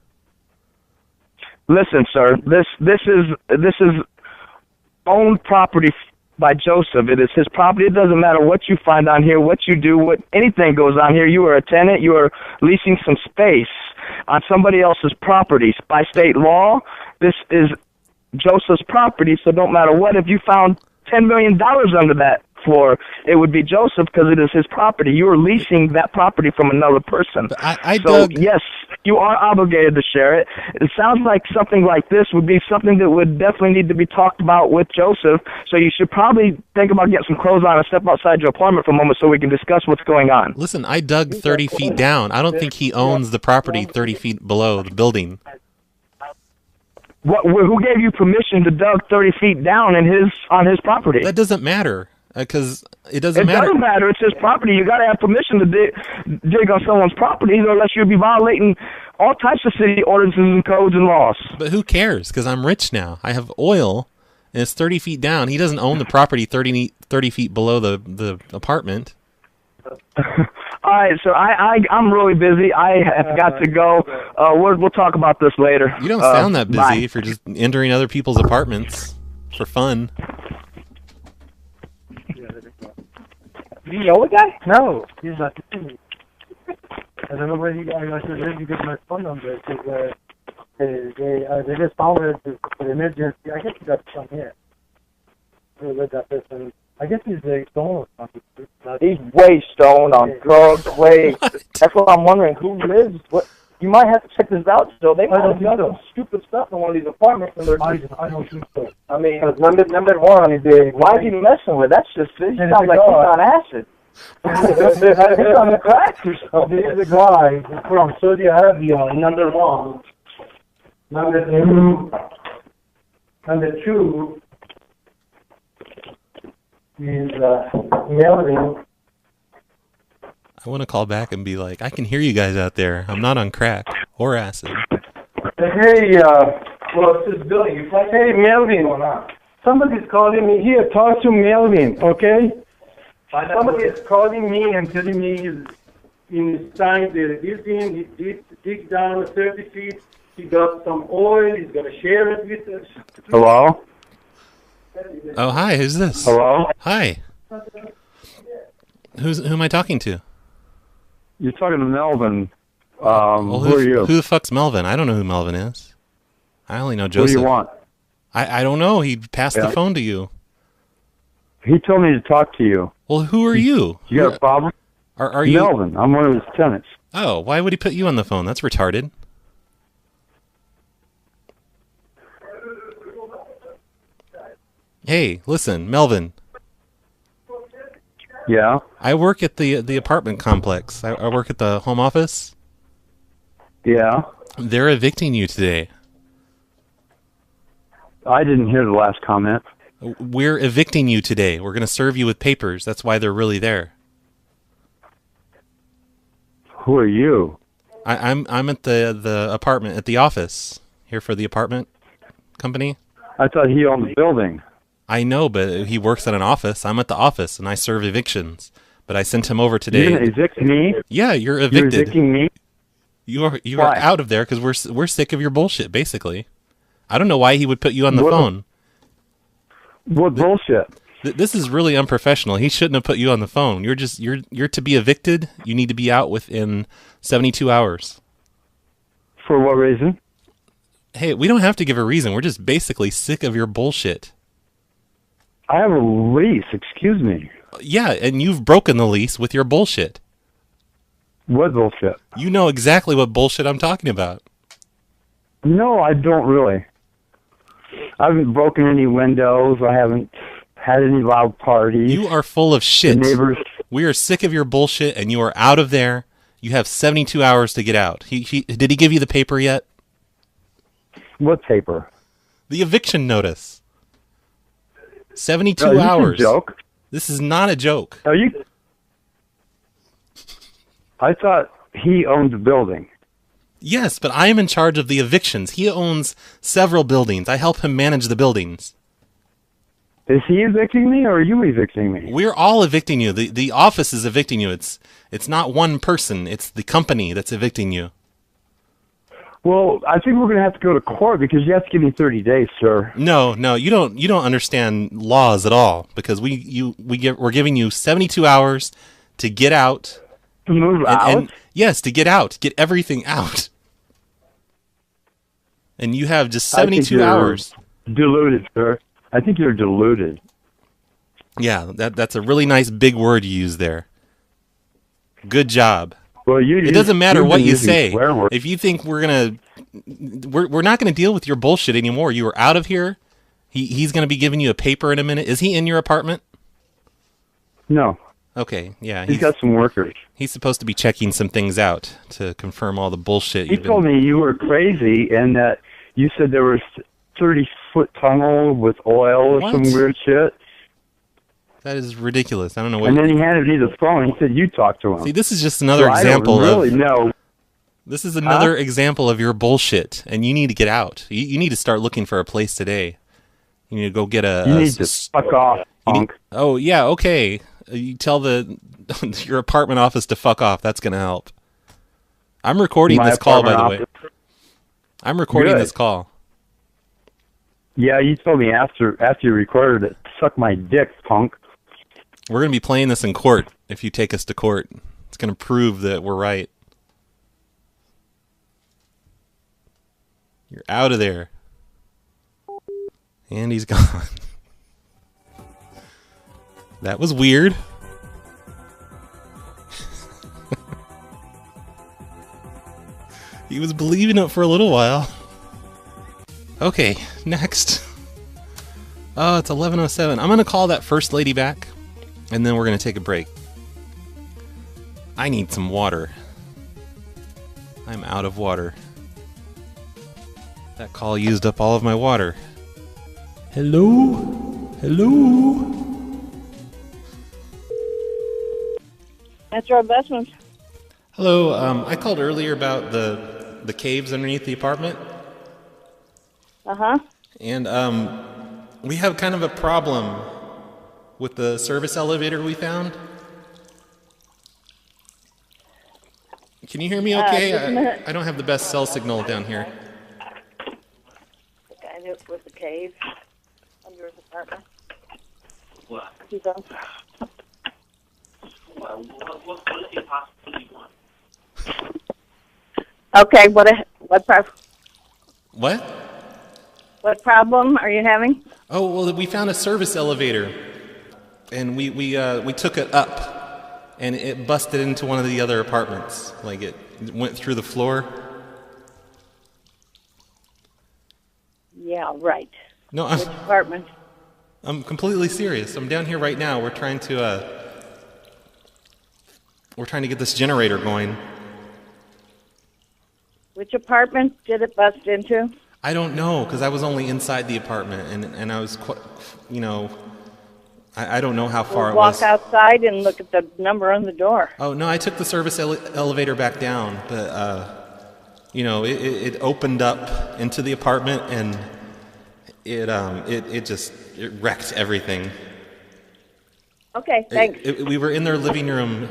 Listen, sir, this is owned property by Joseph. It is his property. It doesn't matter what you find on here, what you do, anything goes on here. You are a tenant. You are leasing some space on somebody else's property. By state law, this is Joseph's property, so don't matter what. If you found $10 million under that floor, it would be Joseph because it is his property. You are leasing that property from another person. Yes, you are obligated to share it. It sounds like something like this would be something that would definitely need to be talked about with Joseph, so you should probably think about getting some clothes on and step outside your apartment for a moment so we can discuss what's going on. Listen, I dug 30 feet down. I don't think he owns the property 30 feet below the building. Who gave you permission to dug 30 feet down on his property? That doesn't matter, because it doesn't matter. It doesn't matter. It's his property. You got to have permission to dig on someone's property, unless you'd be violating all types of city ordinances and codes and laws. But who cares? Because I'm rich now. I have oil, and it's 30 feet down. He doesn't own the property 30 feet below the apartment. All right, so I'm really busy. I have got to go. We'll talk about this later. You don't sound that busy bye. if you're just entering other people's apartments for fun. Do you know the guy? No, he's not the same. I don't know where he got. I said, you get my phone number because they just found it for the emergency. I guess he got some here. With that person. I guess he's stoned or something. He's way stoned on drugs. That's what I'm wondering. Who lives? What? You might have to check this out still. They might have done some stupid stuff in one of these apartments. I don't think so. I mean, number one, why is he messing with? That's just, he sounds like he's on acid. He's on the crack or something. There's a guy from Saudi Arabia, number one. Number two is Melvin. I want to call back and be like, I can hear you guys out there. I'm not on crack or acid. Hey, well, this is Billy. Hey, Melvin. Somebody's calling me. Here, talk to Melvin, okay? Somebody is calling me and telling me he's inside the building. He dig down 30 feet. He got some oil. He's going to share it with us. Hello? Oh, hi. Who's this? Hello? Hi. Who am I talking to? You're talking to Melvin. Who are you? Who the fuck's Melvin? I don't know who Melvin is. I only know Joseph. What do you want? I don't know. He passed the phone to you. He told me to talk to you. Well, who are you? You got a problem? Are you Melvin? I'm one of his tenants. Oh, why would he put you on the phone? That's retarded. Hey, listen, Melvin. Yeah? I work at the apartment complex. I work at the home office. Yeah? They're evicting you today. I didn't hear the last comment. We're evicting you today. We're going to serve you with papers. That's why they're really there. Who are you? I'm at the apartment, at the office, here for the apartment company. I thought he owned the building. I know, but he works at an office. I'm at the office, and I serve evictions. But I sent him over today. You're going to evict me? Yeah, you're evicted. You're evicting me? You are out of there because we're sick of your bullshit, basically. I don't know why he would put you on the phone. What bullshit? This is really unprofessional. He shouldn't have put you on the phone. You're to be evicted. You need to be out within 72 hours. For what reason? Hey, we don't have to give a reason. We're just basically sick of your bullshit. I have a lease. Excuse me. Yeah, and you've broken the lease with your bullshit. What bullshit? You know exactly what bullshit I'm talking about. No, I don't really. I haven't broken any windows. I haven't had any loud parties. You are full of shit. The neighbors. We are sick of your bullshit, and you are out of there. You have 72 hours to get out. Did he give you the paper yet? What paper? The eviction notice. 72 Is this hours. a joke? This is not a joke. Are you? I thought he owned the building. Yes, but I am in charge of the evictions. He owns several buildings. I help him manage the buildings. Is he evicting me or are you evicting me? We're all evicting you. The office is evicting you. It's not one person. It's the company that's evicting you. Well, I think we're going to have to go to court because you have to give me 30 days, sir. No, you don't understand laws at all because we're giving you 72 hours to get out. To move out? And yes, to get out, get everything out. And you have just 72 hours. Deluded, sir. I think you're deluded. Yeah, that's a really nice big word you use there. Good job. Well, it doesn't matter what you say. If you think we're not gonna deal with your bullshit anymore. You are out of here. He's gonna be giving you a paper in a minute. Is he in your apartment? No. Okay, yeah. He's got some workers. He's supposed to be checking some things out to confirm all the bullshit He told me you were crazy and that you said there was 30-foot tunnel with oil or some weird shit. That is ridiculous. I don't know what. And then he handed me the phone. He said you talked to him. See, this is just another example I don't really know. This is another example of your bullshit, and you need to get out. You need to start looking for a place today. You need to go get a. You need to fuck off, punk. Oh yeah, okay. You tell your apartment office to fuck off. That's gonna help. I'm recording this call, by the way. I'm recording this call. Yeah, you told me after you recorded it, suck my dick, punk. We're going to be playing this in court if you take us to court. It's going to prove that we're right. You're out of there. And he's gone. That was weird. He was believing it for a little while. Okay, next. Oh, it's 11:07. I'm going to call that first lady back. And then we're going to take a break. I need some water. I'm out of water. That call used up all of my water. Hello? Hello? Metro Investments. Hello, I called earlier about the caves underneath the apartment. Uh-huh. And we have kind of a problem with the service elevator we found. Can you hear me okay? I don't have the best cell signal down here. The guy that was the cave under his apartment. What? He's on. What does he possibly want? Okay, what problem? What? What problem are you having? Oh, well, we found a service elevator, and we took it up, and it busted into one of the other apartments. Like it went through the floor. Yeah, right. No, which apartment? I'm completely serious. I'm down here right now. We're trying to get this generator going. Which apartment did it bust into? I don't know, because I was only inside the apartment, and I was, I don't know how far it was. Walk outside and look at the number on the door. Oh, no, I took the service elevator back down, but, it opened up into the apartment, and it wrecked everything. Okay, thanks. We were in their living room.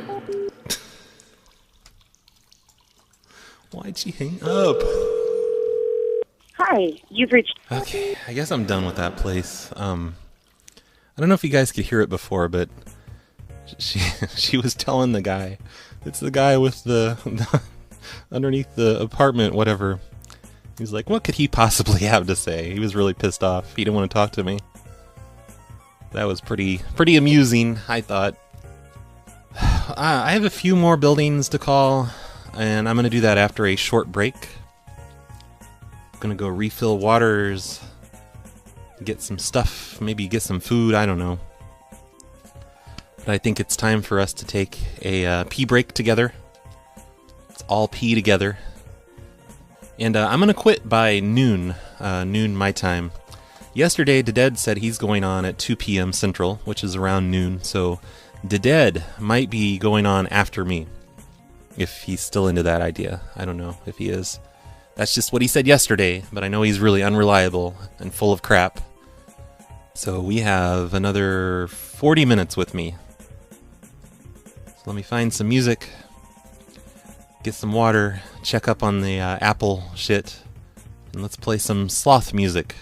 Why'd she hang up? Hi, you've reached... Okay, I guess I'm done with that place. I don't know if you guys could hear it before, but she was telling the guy, it's the guy with the underneath the apartment, whatever. He's like, what could he possibly have to say? He was really pissed off. He didn't want to talk to me. That was pretty amusing, I thought. I have a few more buildings to call, and I'm going to do that after a short break. I'm going to go refill waters, get some stuff, maybe get some food, I don't know. But I think it's time for us to take a pee break together. Let's all pee together. And I'm going to quit by noon my time. Yesterday, Deded said he's going on at 2 p.m. Central, which is around noon, so Deded might be going on after me, if he's still into that idea. I don't know if he is. That's just what he said yesterday, but I know he's really unreliable and full of crap. So we have another 40 minutes with me. So let me find some music, get some water, check up on the Apple shit, and let's play some sloth music.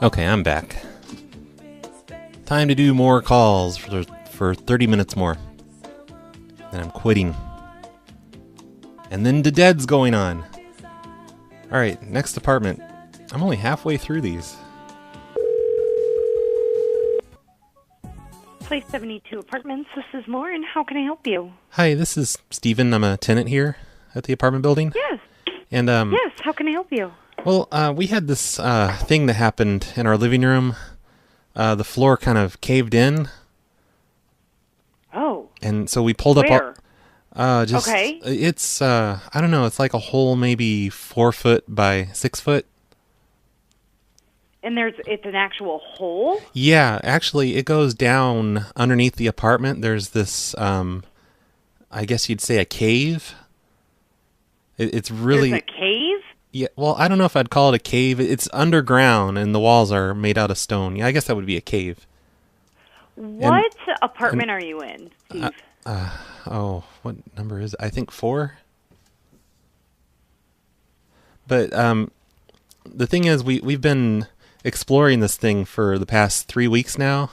Okay, I'm back. Time to do more calls for 30 minutes more. Then I'm quitting. And then the Dead's going on. Alright, next apartment. I'm only halfway through these. Place 72 Apartments, this is Lauren. How can I help you? Hi, this is Steven. I'm a tenant here at the apartment building. Yes. And Yes, how can I help you? Well, we had this thing that happened in our living room. The floor kind of caved in. Oh. And so we pulled up. Where? Okay. It's I don't know. It's like a hole, maybe 4 foot by 6 foot. And it's an actual hole? Yeah, actually, it goes down underneath the apartment. There's this, I guess you'd say a cave. It's really... There's a cave? Yeah, well, I don't know if I'd call it a cave. It's underground, and the walls are made out of stone. Yeah, I guess that would be a cave. What apartment are you in, Steve? What number is it? I think 4. But the thing is, we've been exploring this thing for the past 3 weeks now.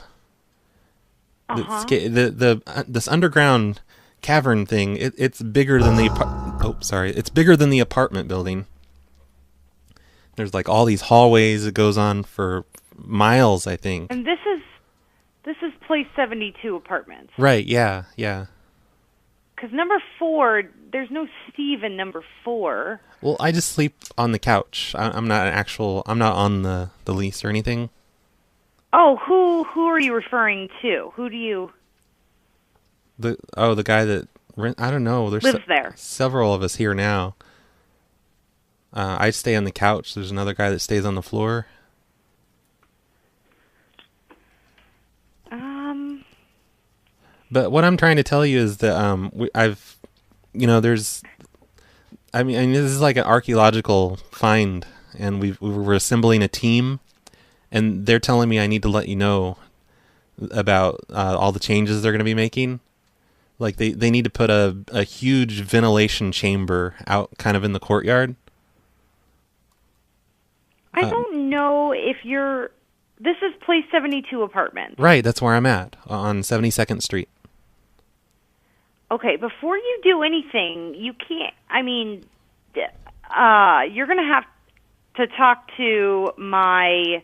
This underground cavern thing. It's bigger than the it's bigger than the apartment building. There's like all these hallways. It goes on for miles, I think. And this is place 72 Apartments. Right? Yeah. Because number 4, there's no Steve in number 4. Well, I just sleep on the couch. I'm not on the lease or anything. Oh, who are you referring to? Who do you... The guy that I don't know. There's lives there. Several of us here now. I stay on the couch. There's another guy that stays on the floor. But what I'm trying to tell you is that this is like an archaeological find, and we're assembling a team, and they're telling me I need to let you know about all the changes they're going to be making. Like they need to put a huge ventilation chamber out kind of in the courtyard. I don't know if you're... This is place 72 Apartments. Right, that's where I'm at, on 72nd Street. Okay, before you do anything, you can't... you're going to have to talk to my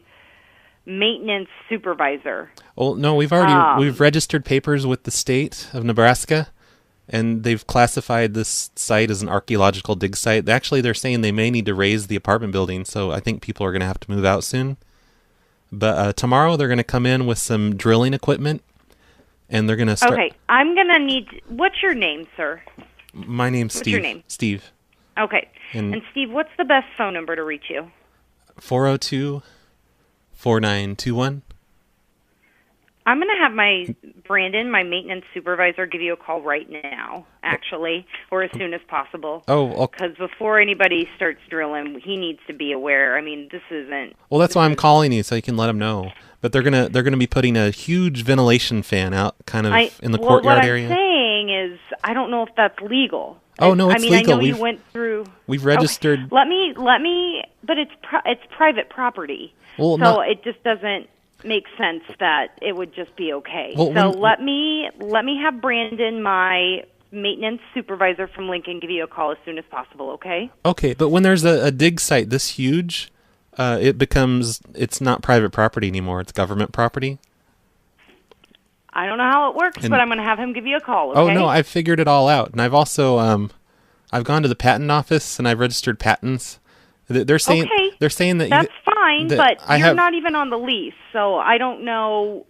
maintenance supervisor. Well, no, we've registered papers with the state of Nebraska, and they've classified this site as an archaeological dig site. Actually, they're saying they may need to raise the apartment building, so I think people are going to have to move out soon. But tomorrow they're going to come in with some drilling equipment, and they're going to start... Okay, I'm going to need... What's your name, sir? My name's Steve. What's your name? Steve. Okay. And Steve, what's the best phone number to reach you? 402-4921. I'm going to have Brandon, my maintenance supervisor, give you a call right now, actually, or as soon as possible. Oh, okay. Because before anybody starts drilling, he needs to be aware. I mean, this isn't... Well, that's why I'm calling you, so you can let him know. But they're gonna be putting a huge ventilation fan out, kind of in the courtyard area. What I'm saying is, I don't know if that's legal. Oh no, it's legal. I know you went through. We've registered. Okay. Let me. But it's private property, well, so it just doesn't make sense that it would just be okay. Well, let me have Brandon, my maintenance supervisor from Lincoln give you a call as soon as possible, okay? Okay, but when there's a dig site this huge, it's not private property anymore. It's government property. I don't know how it works, And- but I'm going to have him give you a call, okay? Oh no, I've figured it all out, and I've also I've gone to the patent office and I've registered patents. They're saying that that's fine, that but I you're have- not even on the lease, so I don't know.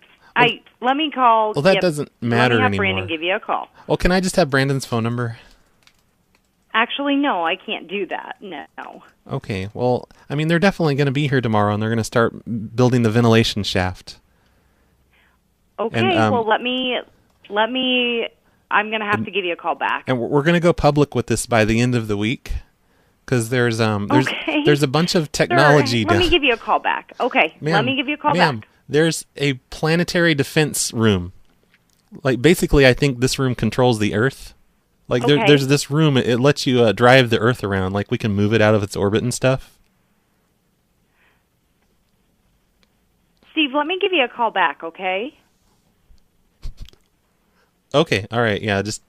Let me call. Well, that doesn't matter Let me have anymore. Brandon give you a call. Well, can I just have Brandon's phone number? Actually, no, I can't do that. No. Okay. Well, I mean, they're definitely going to be here tomorrow, and they're going to start building the ventilation shaft. Okay. And, well, let me. I'm going to have to give you a call back. And we're going to go public with this by the end of the week, because there's Okay. a bunch of technology. Sure. Let me give you a call back. Okay. Let me give you a call Ma'am, back. there's a planetary defense room. Like, basically, I think this room controls the Earth. Like, Okay. there's this room, it lets you drive the Earth around. Like, we can move it out of its orbit and stuff. Steve, let me give you a call back, okay? Okay, all right, yeah, just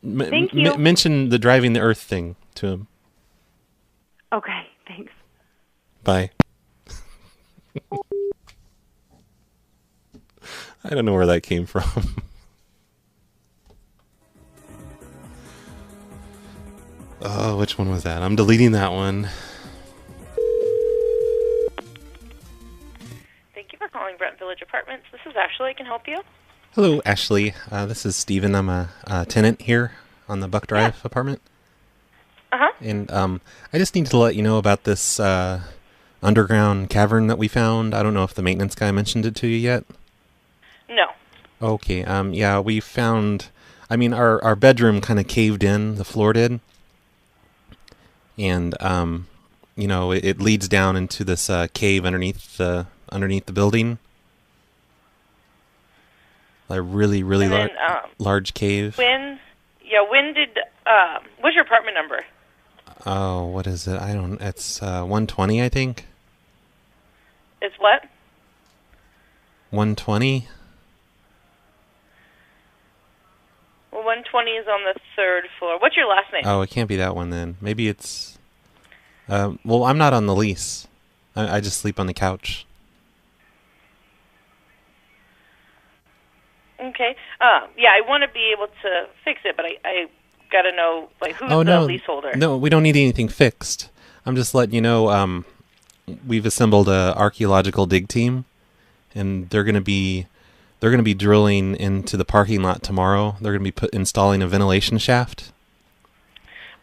Thank you. mention the driving the Earth thing to him. Okay, thanks. Bye. I don't know where that came from. Oh, which one was that? I'm deleting that one. Thank you for calling Brent Village Apartments. This is Ashley. I can help you. Hello, Ashley. This is Steven. I'm a tenant here on the Buck Drive apartment. Uh-huh. And I just needed to let you know about this underground cavern that we found. I don't know if the maintenance guy mentioned it to you yet. No. Okay. Yeah, we found... I mean, our bedroom kind of caved in. The floor did. And, you know, it leads down into this cave underneath the building. A really, really large cave. When did, what's your apartment number? Oh, what is it? It's 120, I think. It's what? 120? Well, 120 is on the 3rd floor. What's your last name? Oh, it can't be that one then. Maybe it's... well, I'm not on the lease. I just sleep on the couch. Okay. Yeah, I want to be able to fix it, but I got to know, like, who's the leaseholder? No, we don't need anything fixed. I'm just letting you know, we've assembled a archaeological dig team, and they're going to be drilling into the parking lot tomorrow. They're going to be installing a ventilation shaft.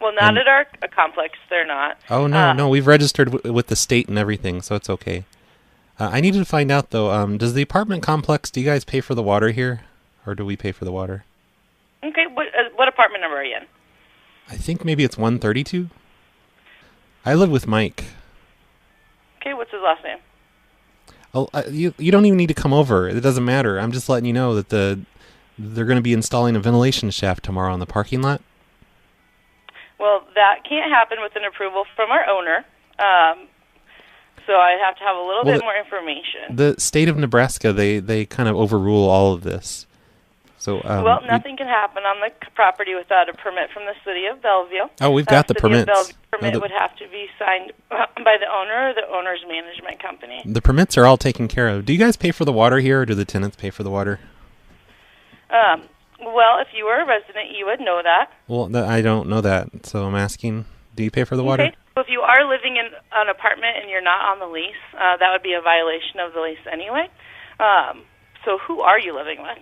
Well, not at our complex. They're not. Oh, no, we've registered with the state and everything, so it's okay. I needed to find out, though, does the apartment complex, do you guys pay for the water here? Or do we pay for the water? Okay, what apartment number are you in? I think maybe it's 132. I live with Mike. Okay, what's his last name? Oh, you don't even need to come over. It doesn't matter. I'm just letting you know that they're going to be installing a ventilation shaft tomorrow in the parking lot. Well, that can't happen with an approval from our owner. So I have to have a little bit more information. The state of Nebraska, they kind of overrule all of this. So well, nothing can happen on the property without a permit from the city of Bellevue. Oh, we've got the City permits. Of Bellevue permit would have to be signed by the owner or the owner's management company. The permits are all taken care of. Do you guys pay for the water here, or do the tenants pay for the water? Well, if you were a resident, you would know that. Well, I don't know that, so I'm asking, do you pay for the water? Okay. So if you are living in an apartment and you're not on the lease, that would be a violation of the lease anyway. So who are you living with?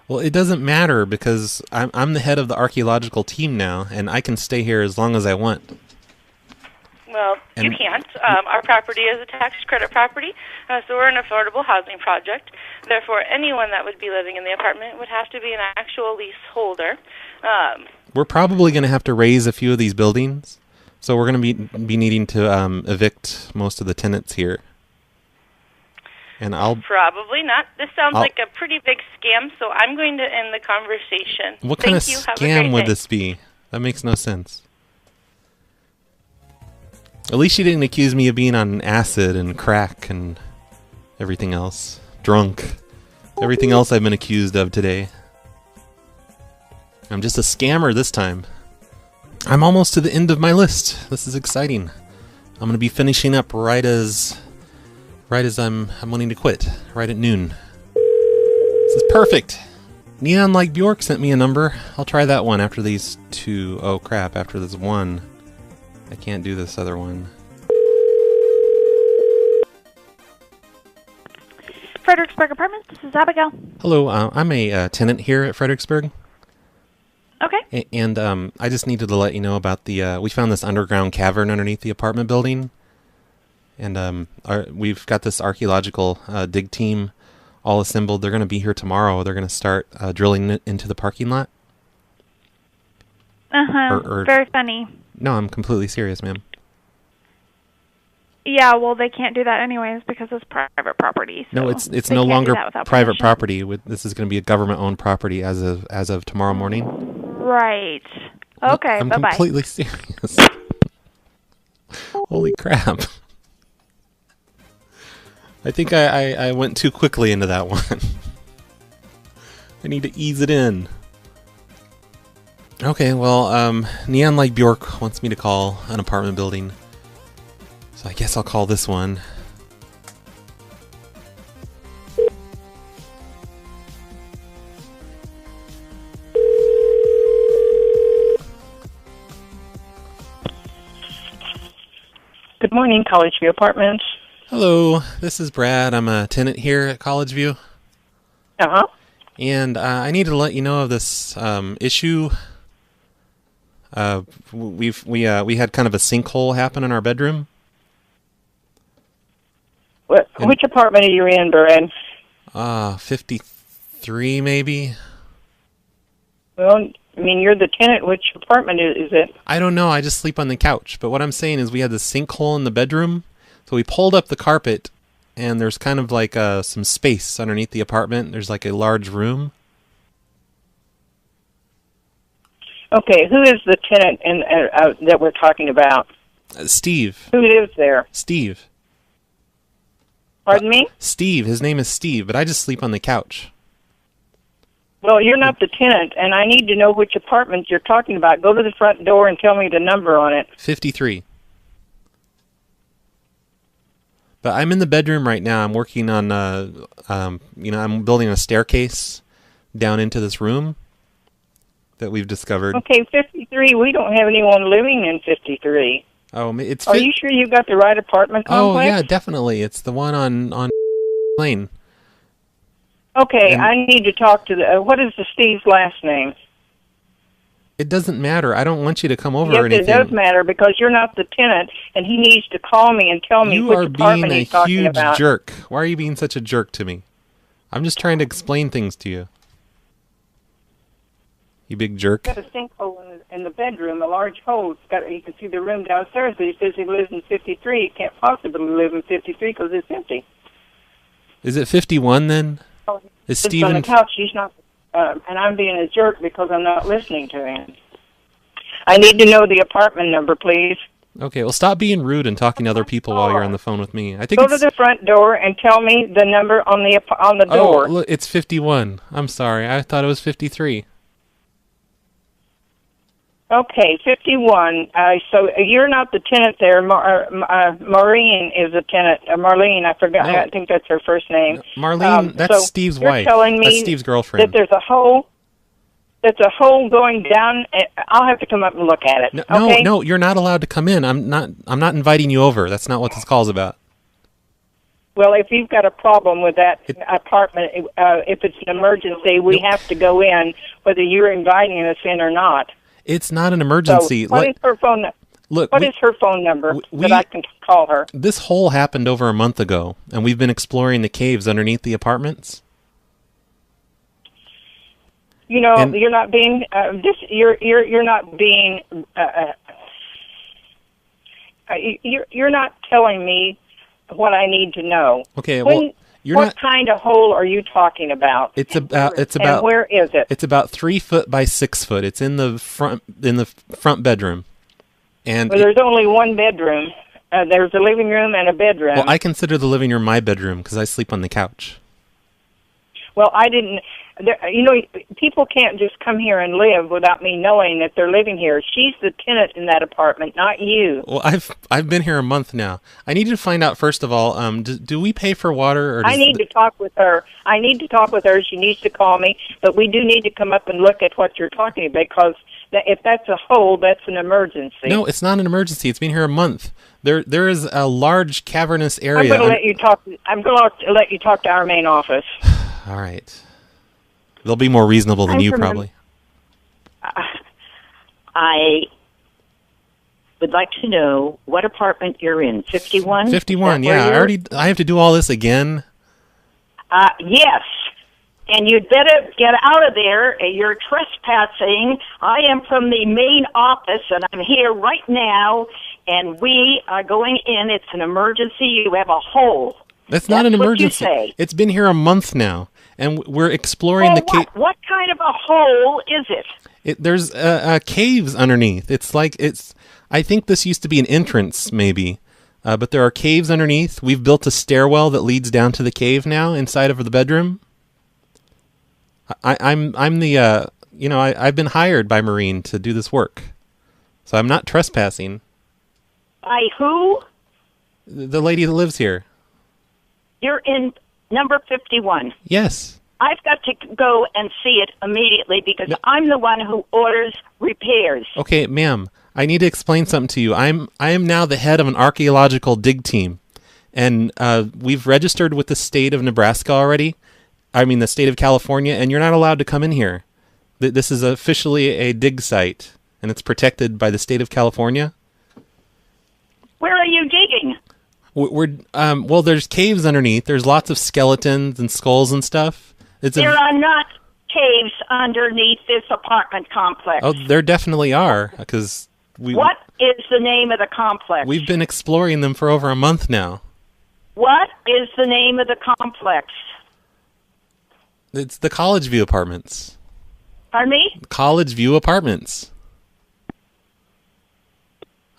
Well, it doesn't matter because I'm the head of the archaeological team now, and I can stay here as long as I want. Well, you can't. Our property is a tax credit property, so we're an affordable housing project. Therefore, anyone that would be living in the apartment would have to be an actual leaseholder. We're probably going to have to raise a few of these buildings, so we're going to be needing to evict most of the tenants here. And Probably not. This sounds like a pretty big scam, so I'm going to end the conversation. What kind of scam would this be? That makes no sense. At least she didn't accuse me of being on acid and crack and everything else. Drunk. Everything else I've been accused of today. I'm just a scammer this time. I'm almost to the end of my list. This is exciting. I'm going to be finishing up right as I'm wanting to quit, right at noon. This is perfect. Neon Like Bjork sent me a number. I'll try that one after these two. Oh crap, after this one. I can't do this other one. Fredericksburg Apartments, this is Abigail. Hello, I'm a tenant here at Fredericksburg. Okay. And I just needed to let you know about the, we found this underground cavern underneath the apartment building. And we've got this archaeological dig team all assembled. They're going to be here tomorrow. They're going to start drilling into the parking lot. Uh-huh. Very funny. No, I'm completely serious, ma'am. Yeah, well, they can't do that anyways because it's private property. So no, it's no longer private property. This is going to be a government-owned property as of tomorrow morning. Right. Okay, I'm bye-bye. completely serious. Holy crap. I think I went too quickly into that one. I need to ease it in. Okay, well, Neon Like Bjork wants me to call an apartment building. So I guess I'll call this one. Good morning, College View Apartments. Hello, this is Brad. I'm a tenant here at College View. Uh-huh. And I need to let you know of this issue. We had kind of a sinkhole happen in our bedroom. Which apartment are you in, Brad? 53 maybe. Well, I mean, you're the tenant. Which apartment is it? I don't know. I just sleep on the couch. But what I'm saying is we had this sinkhole in the bedroom. So we pulled up the carpet, and there's kind of like some space underneath the apartment. There's like a large room. Okay, who is the tenant that we're talking about? Steve. Who lives there? Steve. Pardon me? Steve. His name is Steve, but I just sleep on the couch. Well, you're not the tenant, and I need to know which apartment you're talking about. Go to the front door and tell me the number on it. 53. But I'm in the bedroom right now. I'm working on, I'm building a staircase down into this room that we've discovered. Okay, 53. We don't have anyone living in 53. Oh, it's. Are you sure you got the right apartment complex? Oh yeah, definitely. It's the one on Lane. Okay, I need to talk to the. What is the Steve's last name? It doesn't matter. I don't want you to come over yes, or anything. It does matter because you're not the tenant, and he needs to call me and tell me which apartment he's talking about. You are being a huge jerk. Why are you being such a jerk to me? I'm just trying to explain things to you. You big jerk. He's got a sinkhole in the bedroom, a large hole. You can see the room downstairs, but he says he lives in 53. He can't possibly live in 53 because it's empty. Is it 51 then? Oh, is Steven on the couch? He's not, and I'm being a jerk because I'm not listening to him. I need to know the apartment number, please. Okay, well, stop being rude and talking to other people while you're on the phone with me. I think go to the front door and tell me the number on the door. Oh, look, it's 51. I'm sorry. I thought it was 53. Okay, 51. So you're not the tenant there. Maureen is a tenant. Marlene, I forgot. No. I think that's her first name. Marlene, that's Steve's wife. You're telling me that's Steve's girlfriend. That there's a hole. That's a hole going down. I'll have to come up and look at it. Okay? No, you're not allowed to come in. I'm not inviting you over. That's not what this call's about. Well, if you've got a problem with that apartment, if it's an emergency, we have to go in, whether you're inviting us in or not. It's not an emergency. So what is her phone? What is her phone number that I can call her? This hole happened over a month ago, and we've been exploring the caves underneath the apartments. You know, you're not being you're not being you're not telling me what I need to know. Okay, well, what kind of hole are you talking about? It's about and where is it? It's about 3 foot by 6 foot. It's in the front bedroom. And well, there's only one bedroom. There's a living room and a bedroom. Well, I consider the living room my bedroom because I sleep on the couch. Well, I didn't. You know, people can't just come here and live without me knowing that they're living here. She's the tenant in that apartment, not you. Well, I've been here a month now. I need to find out first of all. Do we pay for water? Or I need to talk with her. I need to talk with her. She needs to call me. But we do need to come up and look at what you're talking about, because if that's a hole, that's an emergency. No, it's not an emergency. It's been here a month. There is a large cavernous area. I'm going to let you talk. I'm going to let you talk to our main office. All right. They'll be more reasonable than you, probably. I would like to know what apartment you're in. 51? 51, yeah. I have to do all this again? Yes. And you'd better get out of there. You're trespassing. I am from the main office, and I'm here right now, and we are going in. It's an emergency. You have a hole. That's not an emergency. What you say. It's been here a month now, and we're exploring the cave. What kind of a hole is it? There's caves underneath. I think this used to be an entrance, maybe, but there are caves underneath. We've built a stairwell that leads down to the cave now inside of the bedroom. I'm the I've been hired by Marine to do this work, so I'm not trespassing. By who? The lady that lives here. You're in number 51. Yes. I've got to go and see it immediately because I'm the one who orders repairs. Okay, ma'am, I need to explain something to you. I am now the head of an archaeological dig team, and we've registered with the state of Nebraska already. I mean, the state of California, and you're not allowed to come in here. This is officially a dig site, and it's protected by the state of California. Where are you digging? Well, there's caves underneath. There's lots of skeletons and skulls and stuff. There are not caves underneath this apartment complex. Oh, there definitely are, because What is the name of the complex? We've been exploring them for over a month now. What is the name of the complex? It's the College View Apartments. Pardon me? College View Apartments.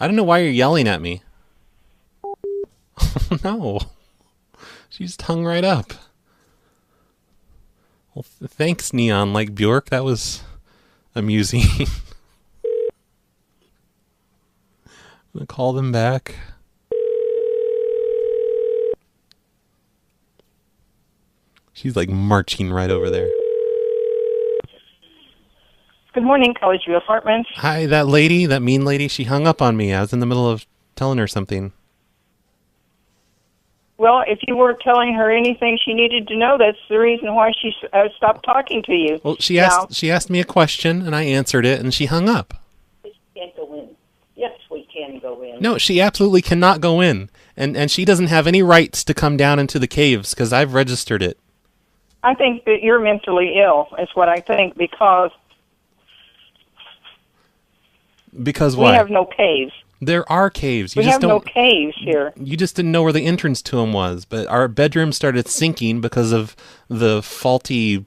I don't know why you're yelling at me. No. She just hung right up. Well, thanks, Neon like Bjork. That was amusing. I'm going to call them back. She's like marching right over there. Good morning, College View Apartments. Hi, that lady, that mean lady, she hung up on me. I was in the middle of telling her something. Well, if you weren't telling her anything she needed to know, that's the reason why she stopped talking to you. Well, she asked me a question, and I answered it, and she hung up. We can't go in. Yes, we can go in. No, she absolutely cannot go in. And she doesn't have any rights to come down into the caves, because I've registered it. I think that you're mentally ill, is what I think, because... Because what? We have no caves. There are caves. We have no caves here. You just didn't know where the entrance to them was. But our bedroom started sinking because of the faulty,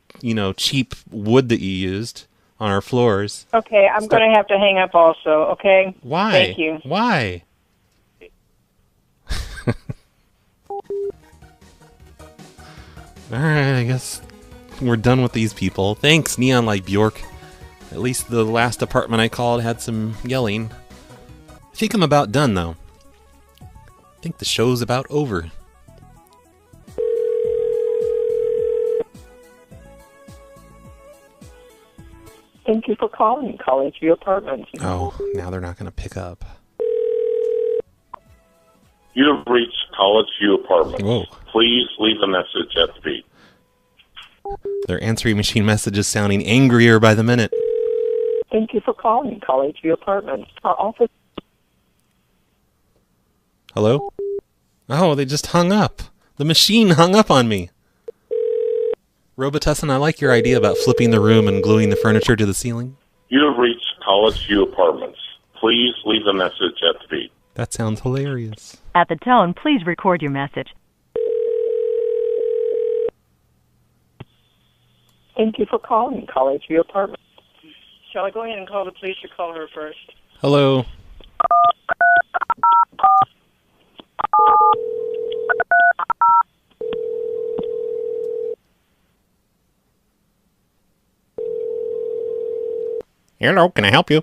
cheap wood that you used on our floors. Okay, I'm going to have to hang up also, okay? Why? Thank you. Why? All right, I guess we're done with these people. Thanks, Neon Light Bjork. At least the last apartment I called had some yelling. I think I'm about done, though. I think the show's about over. Thank you for calling College View Apartments. Oh, now they're not going to pick up. You have reached College View Apartments. Whoa. Please leave a message at the beep. Their answering machine message is sounding angrier by the minute. Thank you for calling College View Apartments. Our office... Hello? Oh, they just hung up. The machine hung up on me. Robitussin, I like your idea about flipping the room and gluing the furniture to the ceiling. You have reached College View Apartments. Please leave a message at the beep. That sounds hilarious. At the tone, please record your message. Thank you for calling College View Apartments. Shall I go ahead and call the police or call her first? Hello. Hello, can I help you?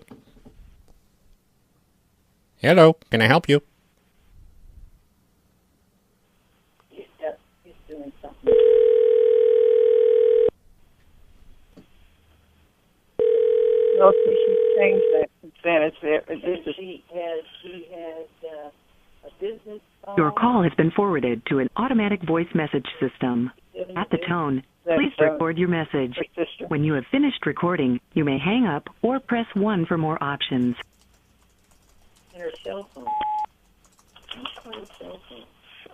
Hello, can I help you? He's doing something. No, she's changed that since then. He has a business phone. Your call has been forwarded to an automatic voice message system. At the tone, please record your message. When you have finished recording, you may hang up or press 1 for more options. And her cell phone.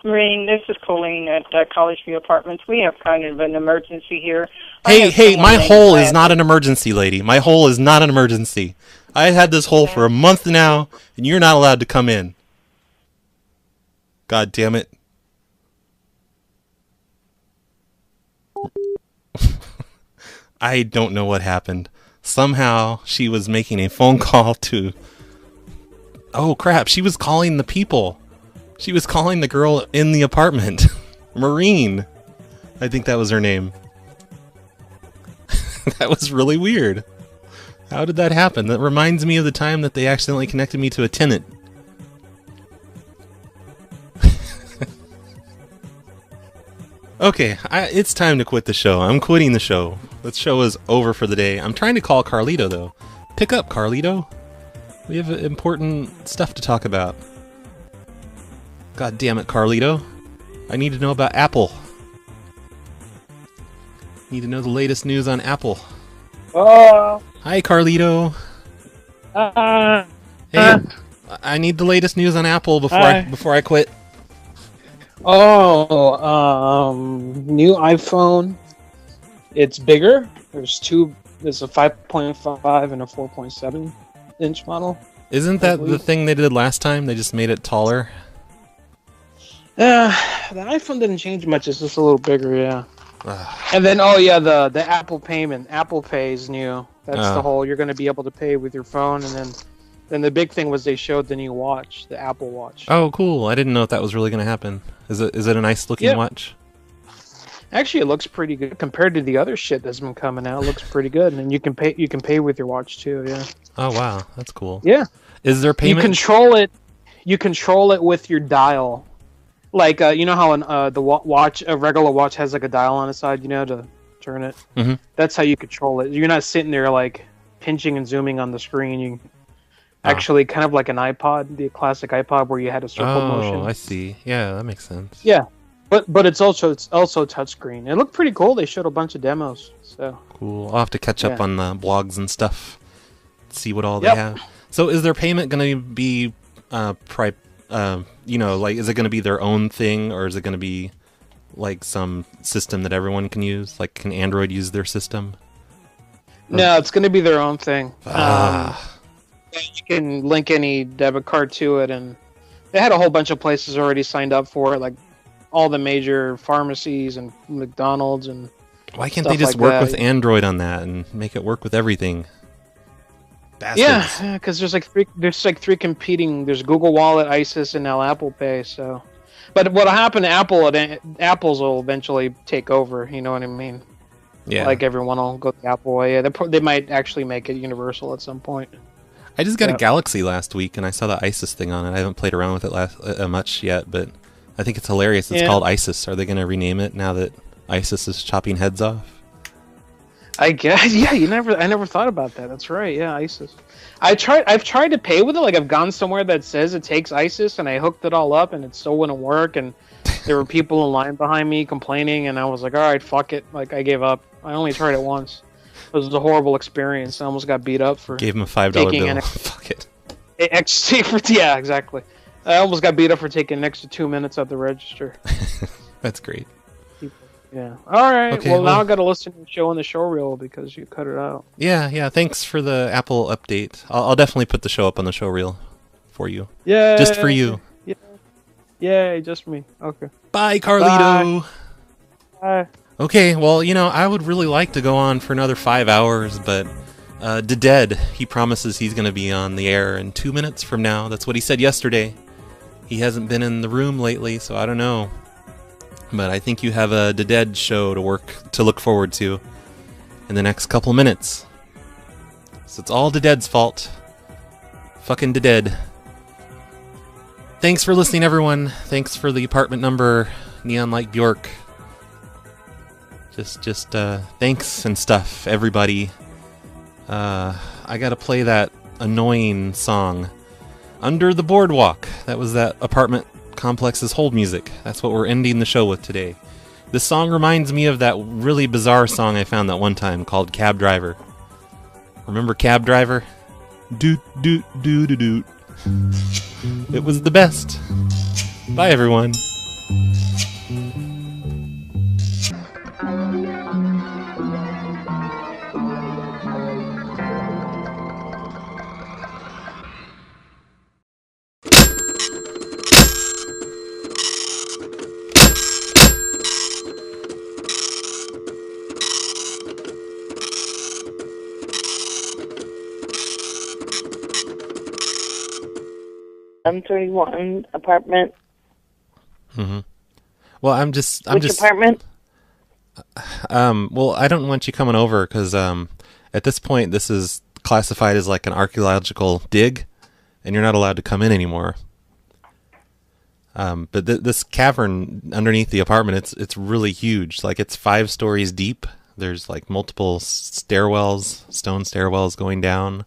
Maureen, this is Colleen at College View Apartments. We have kind of an emergency here. Hey, my hole is not an emergency, lady. My hole is not an emergency. I had this hole for a month now, and you're not allowed to come in. God damn it. I don't know what happened. Somehow she was making a phone call to... Oh crap, she was calling the people. She was calling the girl in the apartment. Maureen. I think that was her name. That was really weird. How did that happen? That reminds me of the time that they accidentally connected me to a tenant. Okay, it's time to quit the show. I'm quitting the show. The show is over for the day. I'm trying to call Carlito, though. Pick up, Carlito. We have important stuff to talk about. God damn it, Carlito. I need to know about Apple. Need to know the latest news on Apple. Oh. Hi, Carlito. Hey, I need the latest news on Apple before I quit. Oh, new iPhone. It's bigger. There's a 5.5 and a 4.7 inch model. Isn't that the thing they did last time? They just made it taller? The iPhone didn't change much. It's just a little bigger, yeah. And then, the Apple payment. Apple Pay is new. That's the whole, you're going to be able to pay with your phone. And then the big thing was they showed the new watch, the Apple Watch. Oh, cool. I didn't know if that was really going to happen. Is it a nice looking watch? Actually, it looks pretty good compared to the other shit that's been coming out. It looks pretty good, and you can pay with your watch too. Yeah. Oh wow, that's cool. Yeah. Is there payment? You control it with your dial. Like you know how a regular watch has like a dial on the side, to turn it. Mm-hmm. That's how you control it. You're not sitting there like pinching and zooming on the screen. You actually kind of like an iPod, the classic iPod where you had a circle motion. Oh, I see. Yeah, that makes sense. Yeah. But it's also touchscreen. It looked pretty cool. They showed a bunch of demos. So cool. I'll have to catch up on the blogs and stuff. See what all they have. So is their payment going to be is it going to be their own thing, or is it going to be like some system that everyone can use? Like, can Android use their system? No, it's going to be their own thing. You can link any debit card to it, and they had a whole bunch of places already signed up for it, like all the major pharmacies and McDonald's and. Why can't they just work with Android on that and make it work with everything? Bastards. Yeah, because there's three competing. There's Google Wallet, ISIS, and now Apple Pay. So, but what'll happen to Apple's will eventually take over. You know what I mean? Yeah. Like everyone will go the Apple way. Yeah, they might actually make it universal at some point. I just got a Galaxy last week, and I saw the ISIS thing on it. I haven't played around with it much yet, but I think it's hilarious. It's called ISIS. Are they going to rename it now that ISIS is chopping heads off? I guess. Yeah, I never thought about that. That's right. Yeah, ISIS. I've tried to pay with it. Like, I've gone somewhere that says it takes ISIS, and I hooked it all up, and it still wouldn't work. And there were people in line behind me complaining, and I was like, all right, fuck it. Like, I gave up. I only tried it once. It was a horrible experience. I almost got beat up for gave him a $5 bill. Fuck it. Yeah, exactly. I almost got beat up for taking an extra 2 minutes at the register. That's great. Yeah. All right. Okay, well, now I got to listen to the show on the show reel because you cut it out. Yeah. Thanks for the Apple update. I'll definitely put the show up on the show reel for you. Yeah. Just for you. Yeah. Yay, just me. Okay. Bye, Carlito. Bye. Okay, well, I would really like to go on for another 5 hours, but Dead, he promises he's going to be on the air in 2 minutes from now. That's what he said yesterday. He hasn't been in the room lately, so I don't know. But I think you have a Dead show to look forward to in the next couple minutes. So it's all Dead's fault. Fucking Dead. Thanks for listening, everyone. Thanks for the apartment number, Neon Light Bjork. Just thanks and stuff, everybody. I gotta play that annoying song, Under the Boardwalk. That was that apartment complex's hold music. That's what we're ending the show with today. This song reminds me of that really bizarre song I found that one time called Cab Driver. Remember Cab Driver? Doot doot doot doot doot. It was the best. Bye, everyone. M31 apartment. Mm-hmm. Well, Which apartment? Well, I don't want you coming over because at this point this is classified as like an archaeological dig, and you're not allowed to come in anymore. But this cavern underneath the apartment, it's really huge. Like it's 5 stories deep. There's like multiple stairwells, stone stairwells going down.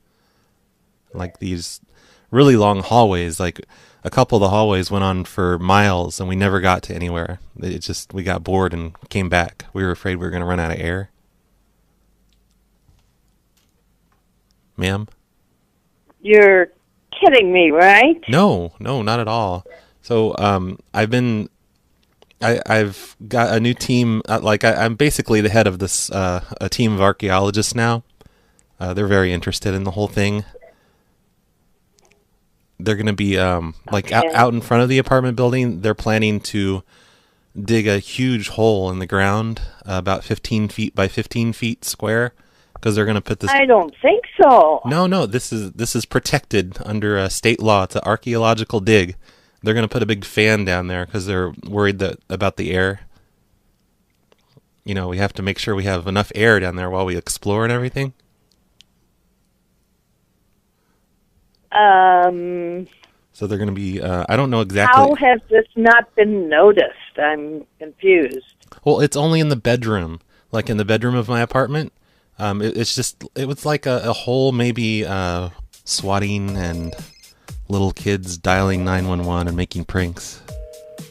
Like these really long hallways. Like a couple of the hallways went on for miles and we never got to anywhere. We got bored and came back. We were afraid we were going to run out of air. Ma'am? You're kidding me, right? No, not at all. So I've got a new team. I'm basically the head of this a team of archaeologists now. They're very interested in the whole thing. They're going to be out in front of the apartment building. They're planning to dig a huge hole in the ground, about 15 feet by 15 feet square, because they're going to put this. I don't think so. No. This is protected under state law. It's an archaeological dig. They're going to put a big fan down there because they're worried about the air. You know, we have to make sure we have enough air down there while we explore and everything. So they're going to be, I don't know exactly. How has this not been noticed? I'm confused. Well, it's only in the bedroom. Like in the bedroom of my apartment. It was like a whole maybe swatting and little kids dialing 911 and making pranks.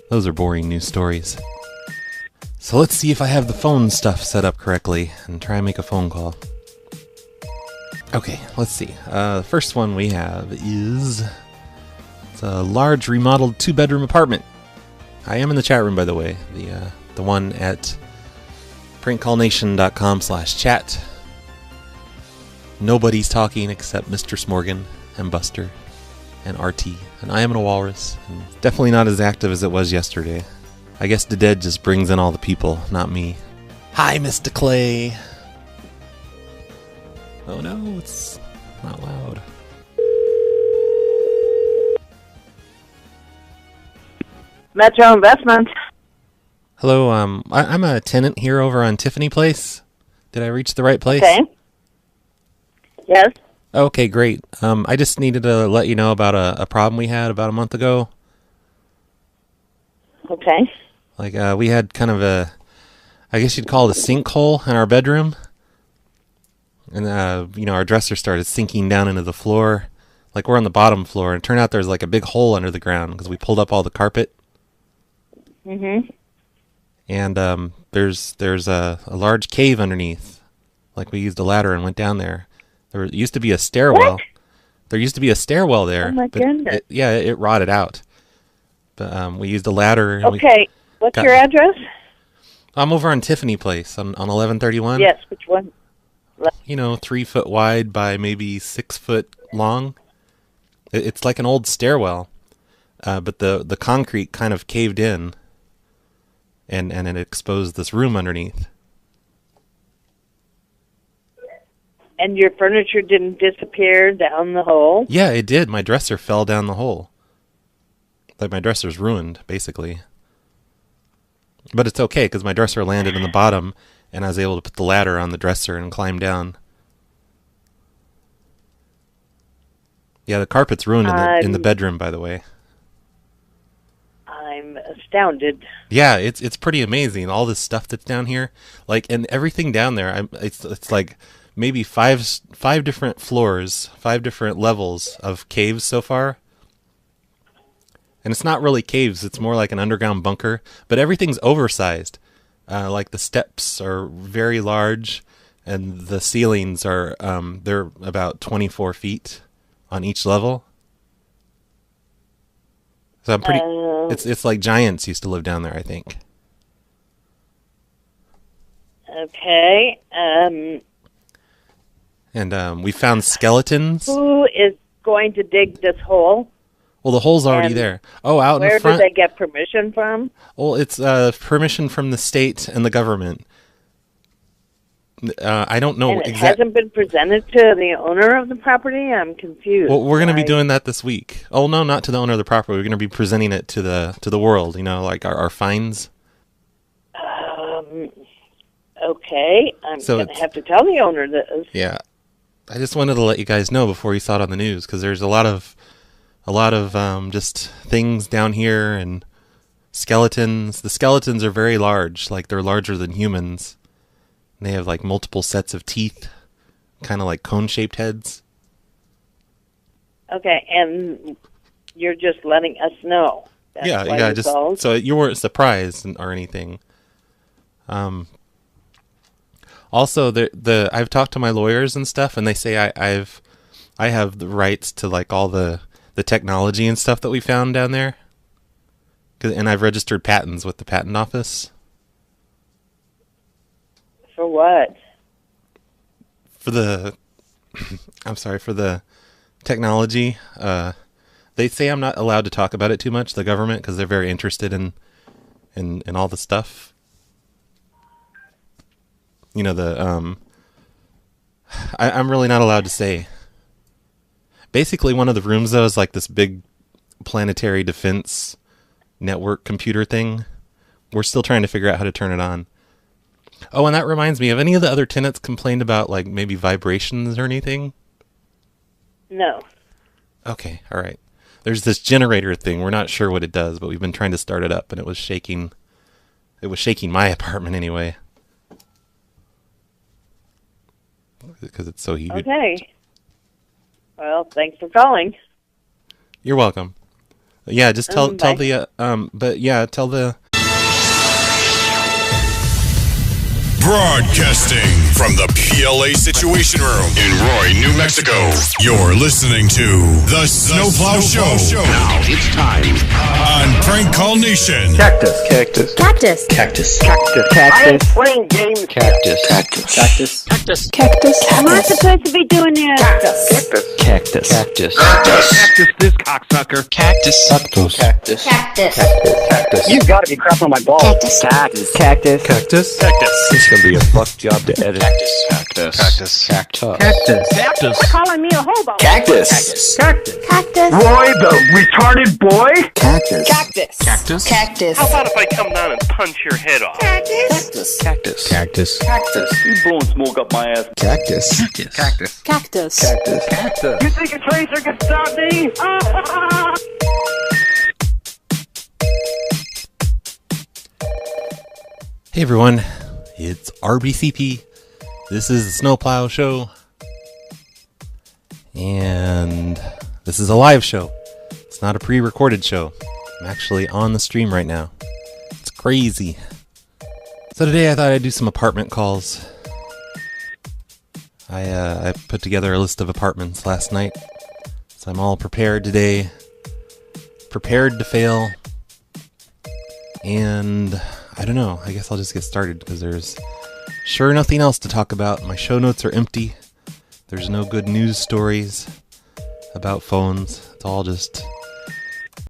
Those are boring news stories. So let's see if I have the phone stuff set up correctly and try and make a phone call. Okay, let's see. The first one we have is it's a large remodeled 2-bedroom apartment. I am in the chat room, by the way. The one at prankcallnation.com/chat. Nobody's talking except Mr. Smorgan and Buster and RT, and I am in a walrus, and definitely not as active as it was yesterday. I guess the dead just brings in all the people, not me. Hi, Mr. Clay. Oh no, it's not loud. Metro Investment. Hello, I'm a tenant here over on Tiffany Place. Did I reach the right place? Okay. Yes. Okay, great. I just needed to let you know about a problem we had about a month ago. Okay. Like, we had kind of I guess you'd call it a sinkhole in our bedroom. And, our dresser started sinking down into the floor. Like, we're on the bottom floor. And it turned out there's, like, a big hole under the ground because we pulled up all the carpet. Mm-hmm. And there's a large cave underneath. Like, we used a ladder and went down there. There used to be a stairwell. What? There used to be a stairwell there. Oh, my goodness. It rotted out. But we used a ladder. Okay. What's your address? I'm over on Tiffany Place on 1131. Yes, which one? 3 foot wide by maybe 6 foot long. It's like an old stairwell. But the concrete kind of caved in. And it exposed this room underneath. And your furniture didn't disappear down the hole? Yeah, it did. My dresser fell down the hole. Like, my dresser's ruined, basically. But it's okay, because my dresser landed in the bottom, and I was able to put the ladder on the dresser and climb down. Yeah, the carpet's ruined in the bedroom, by the way. I'm astounded. Yeah, it's pretty amazing. All this stuff that's down here, like, and everything down there. It's like maybe five different floors, 5 different levels of caves so far. And it's not really caves; it's more like an underground bunker. But everything's oversized. Like the steps are very large, and the ceilings are they're about 24 feet on each level. So I'm pretty. It's like giants used to live down there, I think. Okay. And we found skeletons. Who is going to dig this hole? Well, the hole's already there. Oh, out in the front. Where did they get permission from? Well, it's permission from the state and the government. I don't know exactly. It hasn't been presented to the owner of the property? I'm confused. Well, we're going to be doing that this week. Oh, no, not to the owner of the property. We're going to be presenting it to the world, like our fines. Okay. I'm going to have to tell the owner this. Yeah. I just wanted to let you guys know before you saw it on the news, because there's a lot of just things down here and skeletons. The skeletons are very large, like they're larger than humans. And they have like multiple sets of teeth, kind of like cone-shaped heads. Okay, and you're just letting us know. Yeah, just so you weren't surprised or anything. Also, I've talked to my lawyers and stuff, and they say I have the rights to like all the technology and stuff that we found down there. And I've registered patents with the patent office. For what? For the technology. They say I'm not allowed to talk about it too much, the government, because they're very interested in all the stuff. I'm really not allowed to say. Basically, one of the rooms, though, is like this big planetary defense network computer thing. We're still trying to figure out how to turn it on. Oh, and that reminds me, have any of the other tenants complained about, like, maybe vibrations or anything? No. Okay, all right. There's this generator thing. We're not sure what it does, but we've been trying to start it up, and it was shaking. It was shaking my apartment anyway. Because it's so humid. Okay. Well, thanks for calling. You're welcome. Yeah, just tell the Broadcasting from the PLA Situation Room in Roy, New Mexico. You're listening to The Snowplow Show. Now it's time on Prank Call Nation. Cactus. Cactus. Cactus. Cactus. Cactus. I am playing games. Cactus. Cactus. Cactus. Cactus. Cactus. Am I supposed to be doing this? Cactus. Cactus. Cactus. Cactus, this cocksucker. Cactus. Cactus. Cactus. Cactus. Cactus. You gotta be crap on my balls. Cactus. Cactus. Cactus. Cactus. Cactus. It's gonna be a fuck job to edit. Cactus. Cactus. Cactus. Cactus. Cactus. You're calling me a hobo. Cactus. Cactus. Cactus. Roy, the retarded boy? Cactus. Cactus. Cactus. Cactus. How about if I come down and punch your head off? Cactus. Cactus. Cactus. Cactus. You blowing smoke up my ass. Cactus. Cactus. Cactus. Cactus. Cactus. You think a tracer can stop me? Hey everyone, it's RBCP. This is the Snowplow Show. And this is a live show. It's not a pre-recorded show. I'm actually on the stream right now. It's crazy. So today I thought I'd do some apartment calls. I put together a list of apartments last night. So I'm all prepared today. Prepared to fail. And I don't know. I guess I'll just get started because there's sure nothing else to talk about. My show notes are empty. There's no good news stories about phones. It's all just